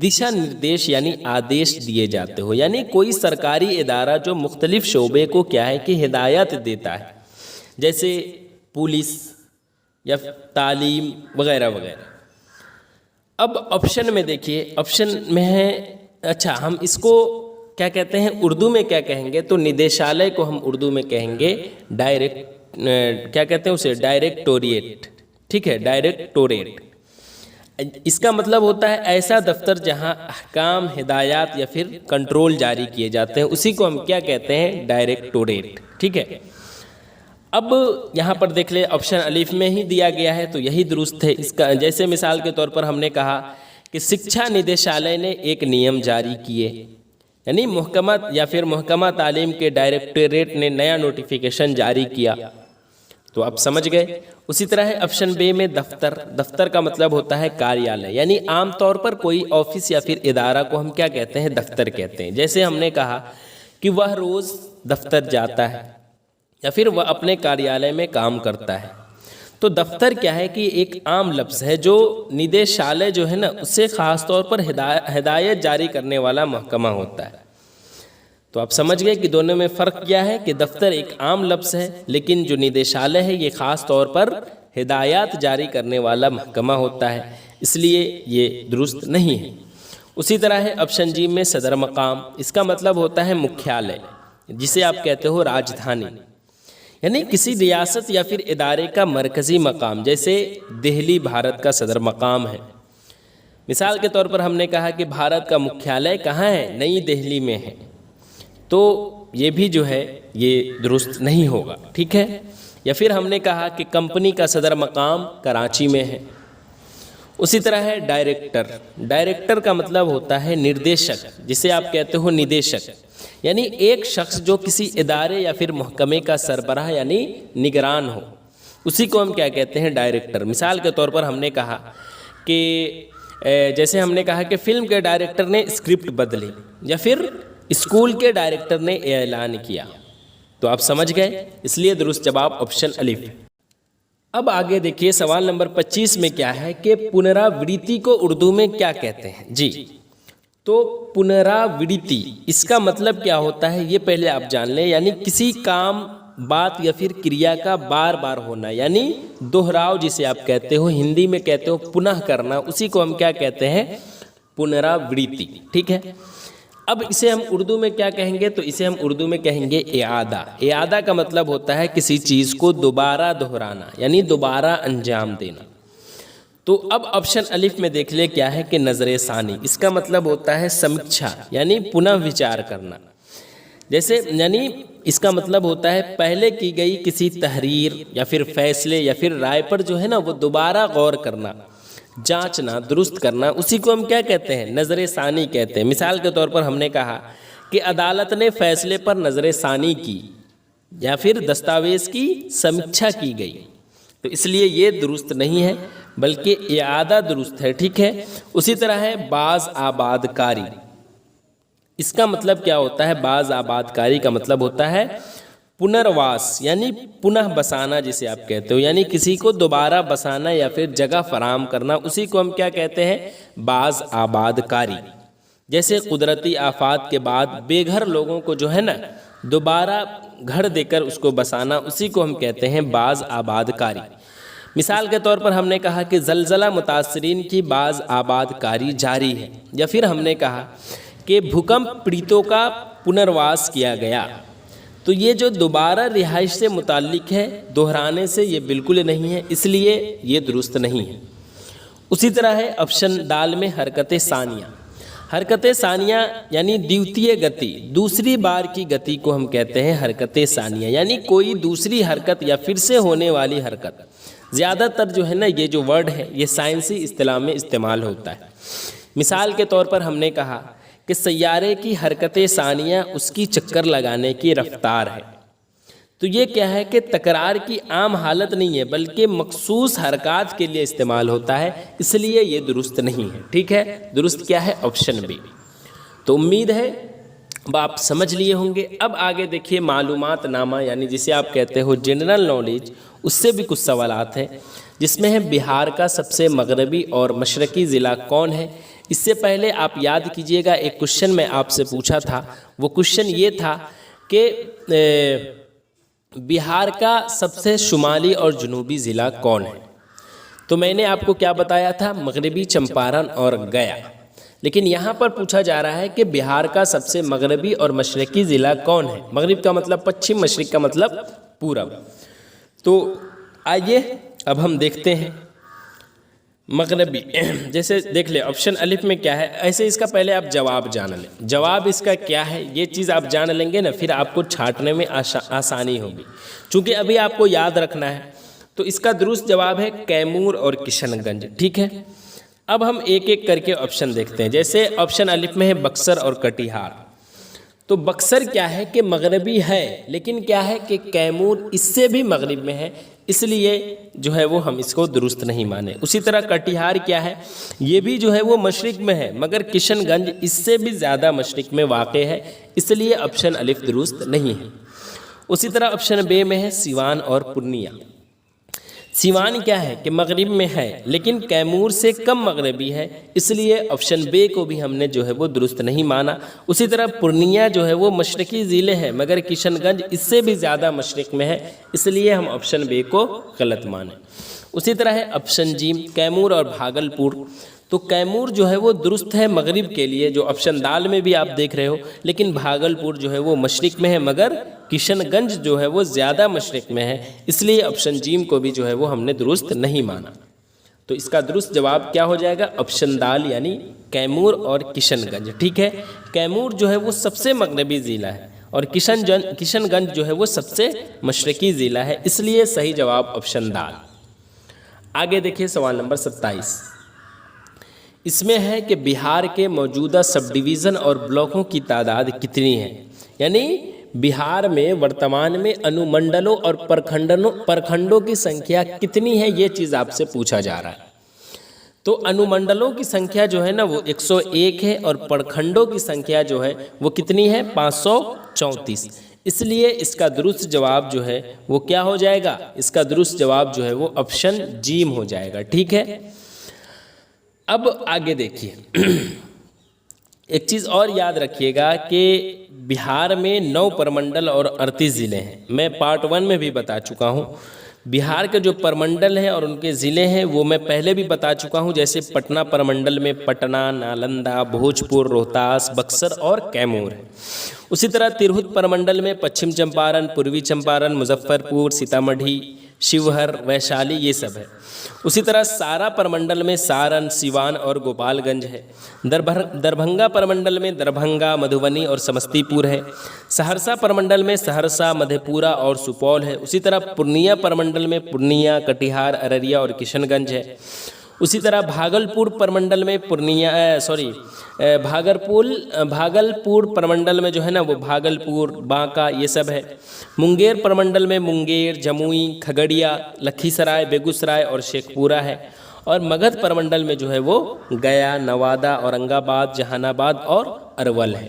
دشا نردیش یعنی آدیش دیے جاتے ہو، یعنی کوئی سرکاری ادارہ جو مختلف شعبے کو کیا ہے کہ ہدایت دیتا ہے، جیسے پولیس یا تعلیم وغیرہ وغیرہ۔ اب آپشن میں دیکھیے، آپشن میں ہے، اچھا ہم اس کو کیا کہتے ہیں اردو میں کیا کہیں گے؟ تو ندیشالیہ کو ہم اردو میں کہیں گے کیا کہتے ہیں اسے؟ ڈائریکٹوریٹ، ٹھیک ہے، ڈائریکٹوریٹ۔ اس کا مطلب ہوتا ہے ایسا دفتر جہاں احکام، ہدایات یا پھر کنٹرول جاری کیے جاتے ہیں، اسی کو ہم کیا کہتے ہیں؟ ڈائریکٹوریٹ، ٹھیک ہے۔ اب یہاں پر دیکھ لیں، آپشن الف میں ہی دیا گیا ہے تو یہی درست ہے اس کا۔ جیسے مثال کے طور پر ہم نے کہا کہ شکچھا ندیشالیہ نے ایک نیم جاری کیے، یعنی محکمہ یا پھر محکمہ تعلیم کے ڈائریکٹوریٹ نے نیا نوٹیفیکیشن جاری کیا، تو آپ سمجھ گئے۔ اسی طرح ہے آپشن بے میں دفتر کا مطلب ہوتا ہے کاریالیہ، یعنی عام طور پر کوئی آفس یا پھر ادارہ کو ہم کیا کہتے ہیں؟ دفتر کہتے ہیں۔ جیسے ہم نے کہا کہ وہ روز دفتر جاتا ہے یا پھر وہ اپنے کاریالیہ میں کام کرتا ہے، تو دفتر کیا ہے کہ ایک عام لفظ ہے، جو ندیشالیہ جو ہے نا اس سے خاص طور پر ہدایت جاری کرنے والا محکمہ ہوتا ہے۔ تو آپ سمجھ گئے کہ دونوں میں فرق کیا ہے، کہ دفتر ایک عام لفظ ہے، لیکن جو ندیشالیہ ہے یہ خاص طور پر ہدایات جاری کرنے والا محکمہ ہوتا ہے، اس لیے یہ درست نہیں ہے۔ اسی طرح ہے آپشن جی میں صدر مقام، اس کا مطلب ہوتا ہے مکھیالیہ، جسے آپ کہتے ہو راجدھانی، یعنی کسی ریاست یا پھر ادارے کا مرکزی مقام، جیسے دہلی بھارت کا صدر مقام ہے۔ مثال کے طور پر ہم نے کہا کہ بھارت کا مکھیالیہ کہاں ہے؟ نئی دہلی میں ہے، تو یہ بھی جو ہے یہ درست نہیں ہوگا، ٹھیک ہے۔ یا پھر ہم نے کہا کہ کمپنی کا صدر مقام کراچی میں ہے۔ اسی طرح ہے ڈائریکٹر کا مطلب ہوتا ہے نردیشک، جسے آپ کہتے ہو ندیشک، یعنی ایک شخص جو کسی ادارے یا پھر محکمے کا سربراہ یعنی نگران ہو، اسی کو ہم کیا کہتے ہیں؟ ڈائریکٹر۔ مثال کے طور پر ہم نے کہا کہ جیسے ہم نے کہا کہ فلم کے ڈائریکٹر نے اسکرپٹ بدلی، یا پھر اسکول کے ڈائریکٹر نے اعلان کیا، تو آپ سمجھ گئے، اس لیے درست جواب آپشن الف۔ اب آگے دیکھیے سوال نمبر 25 میں کیا ہے کہ پنراوریتی کو اردو میں کیا کہتے ہیں؟ جی تو پنراوریتی اس کا مطلب کیا ہوتا ہے یہ پہلے آپ جان لیں، یعنی کسی کام، بات یا پھر کریا کا بار بار ہونا، یعنی دہراؤ، جسے آپ کہتے ہو ہندی میں کہتے ہو پنہ کرنا، اسی کو ہم کیا کہتے ہیں؟ پنراوریتی، ٹھیک ہے۔ اب اسے ہم اردو میں کیا کہیں گے؟ تو اسے ہم اردو میں کہیں گے اعادہ۔ اعادہ کا مطلب ہوتا ہے کسی چیز کو دوبارہ دہرانا، یعنی دوبارہ انجام دینا۔ تو اب آپشن الف میں دیکھ لے کیا ہے کہ نظر ثانی، اس کا مطلب ہوتا ہے سمیکشا، یعنی پنہ وچار کرنا، جیسے یعنی اس کا مطلب ہوتا ہے پہلے کی گئی کسی تحریر یا پھر فیصلے یا پھر رائے پر جو ہے نا وہ دوبارہ غور کرنا، جانچنا، درست کرنا، اسی کو ہم کیا کہتے ہیں؟ نظر ثانی کہتے ہیں۔ مثال کے طور پر ہم نے کہا کہ عدالت نے فیصلے پر نظر ثانی کی یا پھر دستاویز کی سمیکشا کی گئی، تو اس لیے یہ درست نہیں ہے بلکہ اعادہ درست ہے، ٹھیک ہے۔ اسی طرح ہے باز آباد کاری، اس کا مطلب کیا ہوتا ہے؟ باز آباد کاری کا مطلب ہوتا ہے پنرواس، یعنی پنہ بسانا، جسے آپ کہتے ہو، یعنی کسی کو دوبارہ بسانا یا پھر جگہ فراہم کرنا، اسی کو ہم کیا کہتے ہیں؟ باز آباد کاری۔ جیسے قدرتی آفات کے بعد بے گھر لوگوں کو جو ہے نا دوبارہ گھر دے کر اس کو بسانا، اسی کو ہم کہتے ہیں باز آباد کاری۔ مثال کے طور پر ہم نے کہا کہ زلزلہ متاثرین کی باز آباد کاری جاری ہے، یا پھر ہم نے کہا کہ بھوکمپ پیڑتوں کا پنرواس کیا گیا۔ تو یہ جو دوبارہ رہائش سے متعلق ہے، دہرانے سے یہ بالکل نہیں ہے، اس لیے یہ درست نہیں ہے۔ اسی طرح ہے آپشن ڈال میں حرکت ثانیہ۔ حرکت ثانیہ یعنی دیوتیہ گتی، دوسری بار کی گتی کو ہم کہتے ہیں حرکت ثانیہ، یعنی کوئی دوسری حرکت یا پھر سے ہونے والی حرکت۔ زیادہ تر جو ہے نا یہ جو ورڈ ہے یہ سائنسی اصطلاح میں استعمال ہوتا ہے۔ مثال کے طور پر ہم نے کہا کہ سیارے کی حرکت ثانیہ اس کی چکر لگانے کی رفتار ہے۔ تو یہ کیا ہے کہ تکرار کی عام حالت نہیں ہے، بلکہ مخصوص حرکات کے لیے استعمال ہوتا ہے، اس لیے یہ درست نہیں ہے۔ ٹھیک ہے، درست کیا ہے؟ Option B. تو امید ہے اب آپ سمجھ لیے ہوں گے۔ اب آگے دیکھیے معلومات نامہ، یعنی جسے آپ کہتے ہو جنرل نالج، اس سے بھی کچھ سوالات ہیں، جس میں ہے بہار کا سب سے مغربی اور مشرقی ضلع کون ہے؟ اس سے پہلے آپ یاد کیجئے گا ایک کوشچن میں آپ سے پوچھا تھا، وہ کوشچن یہ تھا کہ بہار کا سب سے شمالی اور جنوبی ضلع کون ہے؟ تو میں نے آپ کو کیا بتایا تھا؟ مغربی چمپارن اور گیا۔ لیکن یہاں پر پوچھا جا رہا ہے کہ بہار کا سب سے مغربی اور مشرقی ضلع کون ہے؟ مغرب کا مطلب پچھم، مشرق کا مطلب پورب۔ تو آئیے اب ہم دیکھتے ہیں مغربی، جیسے دیکھ لیں آپشن الف میں کیا ہے، ایسے اس کا پہلے آپ جواب جان لیں۔ جواب اس کا کیا ہے یہ چیز آپ جان لیں گے نا، پھر آپ کو چھانٹنے میں آسانی ہوگی، چونکہ ابھی آپ کو یاد رکھنا ہے۔ تو اس کا درست جواب ہے کیمور اور کشن گنج۔ ٹھیک ہے، اب ہم ایک ایک کر کے آپشن دیکھتے ہیں۔ جیسے آپشن الف میں ہے بکسر اور کٹیہار۔ تو بکسر کیا ہے کہ مغربی ہے، لیکن کیا ہے کہ کیمور اس سے بھی مغرب میں ہے، اس لیے جو ہے وہ ہم اس کو درست نہیں مانے۔ اسی طرح کٹیہار کیا ہے، یہ بھی جو ہے وہ مشرق میں ہے، مگر کشن گنج اس سے بھی زیادہ مشرق میں واقع ہے، اس لیے آپشن الف درست نہیں ہے۔ اسی طرح آپشن بے میں ہے سیوان اور پورنیہ۔ سیوان کیا ہے کہ مغرب میں ہے، لیکن کیمور سے کم مغربی ہے، اس لیے آپشن بے کو بھی ہم نے جو ہے وہ درست نہیں مانا۔ اسی طرح پورنیہ جو ہے وہ مشرقی ضلع ہے، مگر کشن گنج اس سے بھی زیادہ مشرق میں ہے، اس لیے ہم آپشن بے کو غلط مانیں۔ اسی طرح ہے آپشن جیم کیمور اور بھاگلپور۔ تو کیمور جو ہے وہ درست ہے مغرب کے لیے، جو آپشن دال میں بھی آپ دیکھ رہے ہو، لیکن بھاگلپور جو ہے وہ مشرق میں ہے، مگر کشن گنج جو ہے وہ زیادہ مشرق میں ہے، اس لیے آپشن جیم کو بھی جو ہے وہ ہم نے درست نہیں مانا۔ تو اس کا درست جواب کیا ہو جائے گا؟ آپشن دال یعنی کیمور اور کشن گنج۔ ٹھیک ہے، کیمور جو ہے وہ سب سے مغربی ضلع ہے اور کشن گنج جو ہے وہ سب سے مشرقی ضلع ہے، اس لیے صحیح جواب آپشن دال۔ آگے دیکھیے سوال نمبر 27۔ اس میں ہے کہ بہار کے موجودہ سب ڈویژن اور بلاکوں کی تعداد کتنی ہے؟ یعنی بہار میں ورتمان میں انومنڈلوں اور پرکھنڈوں کی سنکھیا کتنی ہے، یہ چیز آپ سے پوچھا جا رہا ہے۔ تو انومنڈلوں کی سنکھیا جو ہے نا وہ 101 ہے، اور پرکھنڈوں کی سنکھیا جو ہے وہ کتنی ہے؟ 534۔ اس لیے اس کا درست جواب جو ہے وہ کیا ہو جائے گا؟ اس کا درست جواب جو ہے وہ آپشن جیم ہو جائے گا۔ ٹھیک ہے، اب آگے دیکھیے ایک چیز اور یاد رکھیے گا کہ بہار میں 9 پرمنڈل اور 38 ضلع ہیں۔ میں پارٹ 1 میں بھی بتا چکا ہوں۔ بہار کے جو پرمنڈل ہیں اور ان کے ضلع ہیں وہ میں پہلے بھی بتا چکا ہوں، جیسے پٹنہ پرمنڈل میں پٹنہ، نالندہ، بھوجپور، روہتاس، بکسر اور کیمور ہے۔ اسی طرح ترہت پرمنڈل میں پچھم چمپارن، پوروی چمپارن، مظفر پور، سیتامڑھی، شیوہر، ویشالی، یہ سب ہے۔ اسی طرح سارا پرمنڈل میں سارن، سیوان اور گوپال گنج ہے۔ دربھنگا پرمنڈل میں دربھنگا، مدھوبنی اور سمستی پور ہے۔ سہرسہ پرمنڈل میں سہرسہ، مدھے پورہ اور سپول ہے۔ اسی طرح پورنیہ پرمنڈل میں پورنیہ، کٹیہار، ارریہ اور کشن گنج ہے۔ اسی طرح بھاگلپور پرمنڈل میں بھاگلپور پرمنڈل میں جو ہے نا وہ بھاگلپور، بانکا، یہ سب ہے۔ منگیر پرمنڈل میں منگیر، جموئی، کھگڑیا، لکھی سرائے، بیگو سرائے اور شیخ پورہ ہے۔ اور مگدھ پرمنڈل میں جو ہے وہ گیا، نوادہ، اورنگ آباد، جہان آباد اور ارول ہے۔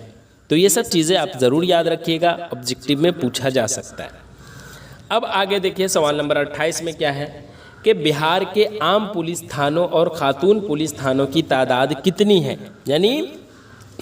تو یہ سب چیزیں آپ ضرور یاد رکھیے گا، آبجیکٹیو میں پوچھا جا سکتا ہے۔ اب آگے دیکھیے سوال نمبر 28 میں کیا ہے کہ بہار کے عام پولیس تھانوں اور خاتون پولیس تھانوں کی تعداد کتنی ہے؟ یعنی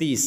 30,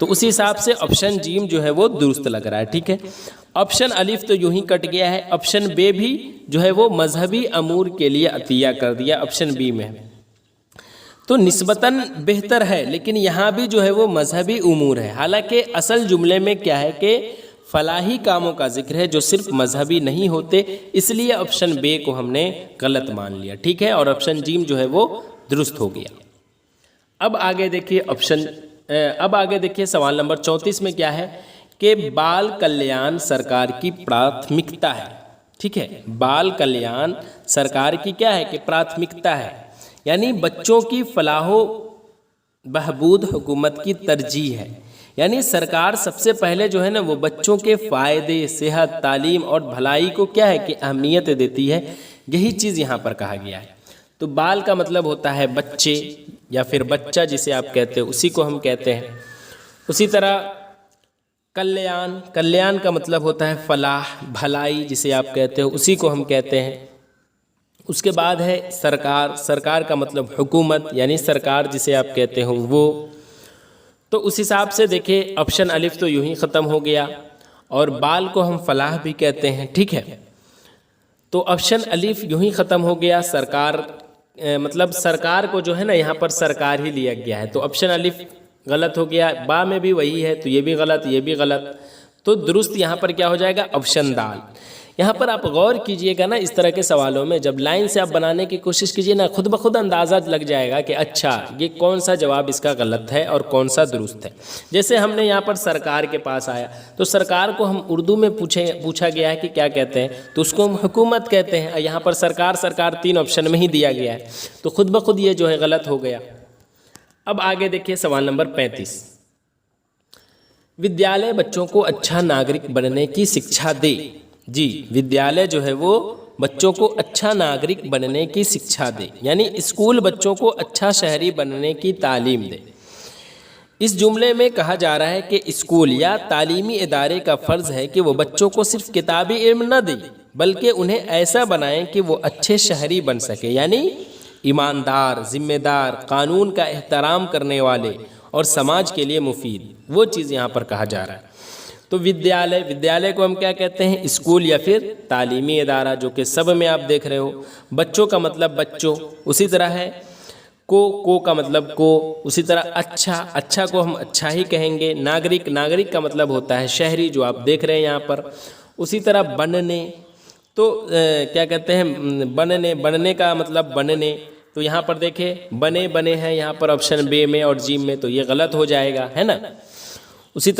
تو اسی حساب سے آپشن جیم جو ہے وہ درست لگ رہا ہے، ٹھیک ہے۔ آپشن الف تو یوں ہی کٹ گیا ہے، آپشن بے بھی جو ہے وہ مذہبی امور کے لیے عطیہ کر دیا آپشن بی میں، تو نسبتاً بہتر ہے، لیکن یہاں بھی جو ہے وہ مذہبی امور ہے، حالانکہ اصل جملے میں کیا ہے کہ فلاحی کاموں کا ذکر ہے جو صرف مذہبی نہیں ہوتے، اس لیے آپشن بے کو ہم نے غلط مان لیا، ٹھیک ہے، اور آپشن جیم جو ہے وہ درست ہو گیا۔ اب آگے دیکھیے سوال نمبر 34 میں کیا ہے کہ بال کلیان سرکار کی پراتھمکتا ہے، ٹھیک ہے، بال کلیان سرکار کی کیا ہے کہ پراتھمکتا ہے، یعنی بچوں کی فلاح و بہبود حکومت کی ترجیح ہے، یعنی سرکار سب سے پہلے جو ہے نا وہ بچوں کے فائدے، صحت، تعلیم اور بھلائی کو کیا ہے کہ اہمیت دیتی ہے، یہی چیز یہاں پر کہا گیا ہے۔ تو بال کا مطلب ہوتا ہے بچے یا پھر بچہ جسے آپ کہتے ہیں اسی کو ہم کہتے ہیں۔ اسی طرح کلیان کا مطلب ہوتا ہے فلاح، بھلائی جسے آپ کہتے ہیں اسی کو ہم کہتے ہیں۔ اس کے بعد ہے سرکار کا مطلب حکومت، یعنی سرکار جسے آپ کہتے ہیں وہ۔ تو اس حساب سے دیکھیں آپشن الف تو یوں ہی ختم ہو گیا، اور بال کو ہم فلاح بھی کہتے ہیں، ٹھیک ہے، تو آپشن الف یوں ہی ختم ہو گیا، مطلب سرکار کو جو ہے نا یہاں پر سرکار ہی لیا گیا ہے، تو آپشن الف غلط ہو گیا، با میں بھی وہی ہے تو یہ بھی غلط، یہ بھی غلط، تو درست یہاں پر کیا ہو جائے گا آپشن دال۔ یہاں پر آپ غور کیجئے گا نا، اس طرح کے سوالوں میں جب لائن سے آپ بنانے کی کوشش کیجئے نا، خود بخود اندازہ لگ جائے گا کہ اچھا یہ کون سا جواب اس کا غلط ہے اور کون سا درست ہے۔ جیسے ہم نے یہاں پر سرکار کے پاس آیا تو سرکار کو ہم اردو میں پوچھا گیا ہے کہ کیا کہتے ہیں، تو اس کو ہم حکومت کہتے ہیں، یہاں پر سرکار تین آپشن میں ہی دیا گیا ہے، تو خود بخود یہ جو ہے غلط ہو گیا۔ اب آگے دیکھیے سوال نمبر 35، ودیالیہ بچوں کو اچھا ناگرک بننے کی شکشا دے۔ جی، ودیالیہ جو ہے وہ بچوں کو اچھا ناگرک بننے کی شکشا دے، یعنی اسکول بچوں کو اچھا شہری بننے کی تعلیم دے۔ اس جملے میں کہا جا رہا ہے کہ اسکول یا تعلیمی ادارے کا فرض ہے کہ وہ بچوں کو صرف کتابی علم نہ دے، بلکہ انہیں ایسا بنائیں کہ وہ اچھے شہری بن سکے، یعنی ایماندار، ذمہ دار، قانون کا احترام کرنے والے اور سماج کے لیے مفید، وہ چیز یہاں پر کہا جا رہا ہے۔ تو ودیالیہ کو ہم کیا کہتے ہیں، اسکول یا پھر تعلیمی ادارہ، جو کہ سب میں آپ دیکھ رہے ہو، بچوں کا مطلب بچوں، اسی طرح ہے کو کا مطلب کو، اسی طرح اچھا کو ہم اچھا ہی کہیں گے، ناگرک کا مطلب ہوتا ہے شہری، جو آپ دیکھ رہے ہیں یہاں پر، اسی طرح بننے، تو کیا کہتے ہیں بننے کا مطلب بننے، تو یہاں پر دیکھیں بنے ہیں یہاں پر آپشن بے میں اور جیم میں، تو یہ غلط ہو جائے گا، ہے نا۔ اسی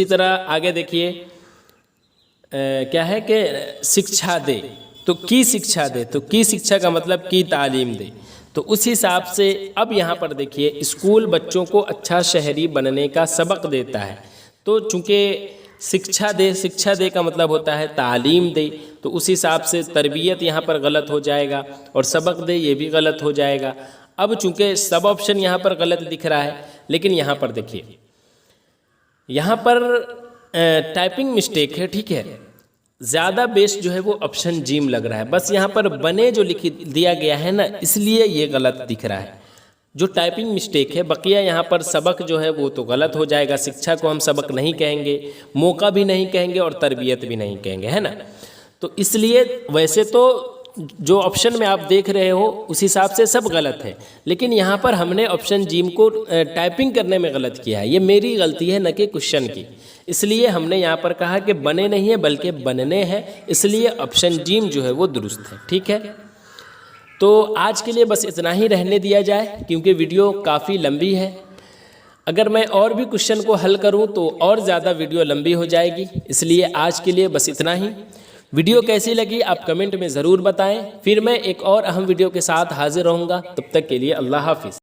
طرح آگے دیکھیے کیا ہے کہ شکشا دے، تو کی شکشا دے، تو کی شکشا کا مطلب کی تعلیم دے، تو اس حساب سے اب یہاں پر دیکھیے اسکول بچوں کو اچھا شہری بننے کا سبق دیتا ہے، تو چونکہ شکشا دے کا مطلب ہوتا ہے تعلیم دے، تو اس حساب سے تربیت یہاں پر غلط ہو جائے گا، اور سبق دے یہ بھی غلط ہو جائے گا۔ اب چونکہ سب آپشن یہاں پر غلط دکھ رہا ہے، لیکن یہاں پر دیکھیے یہاں پر ٹائپنگ مسٹیک ہے، ٹھیک ہے، زیادہ بیس جو ہے وہ آپشن جیم لگ رہا ہے، بس یہاں پر بنے جو لکھ دیا گیا ہے نا، اس لیے یہ غلط دکھ رہا ہے، جو ٹائپنگ مسٹیک ہے۔ بقیہ یہاں پر سبق جو ہے وہ تو غلط ہو جائے گا، شکشا کو ہم سبق نہیں کہیں گے، موقع بھی نہیں کہیں گے، اور تربیت بھی نہیں کہیں گے، ہے نا۔ تو اس لیے ویسے تو جو آپشن میں آپ دیکھ رہے ہو اس حساب سے سب غلط ہے، لیکن یہاں پر ہم نے آپشن جیم کو ٹائپنگ کرنے میں غلط کیا ہے، یہ میری غلطی ہے نہ کہ کوشچن کی، اس لیے ہم نے یہاں پر کہا کہ بنے نہیں ہے بلکہ بننے ہے، اس لیے آپشن جیم جو ہے وہ درست ہے، ٹھیک ہے۔ تو آج کے لیے بس اتنا ہی رہنے دیا جائے، کیونکہ ویڈیو کافی لمبی ہے، اگر میں اور بھی کوشچن کو حل کروں تو اور زیادہ ویڈیو لمبی ہو جائے گی، اس لیے آج کے لیے بس اتنا ہی۔ ویڈیو کیسی لگی آپ کمنٹ میں ضرور بتائیں، پھر میں ایک اور اہم ویڈیو کے ساتھ حاضر رہوں گا، تب تک کے لیے اللہ حافظ۔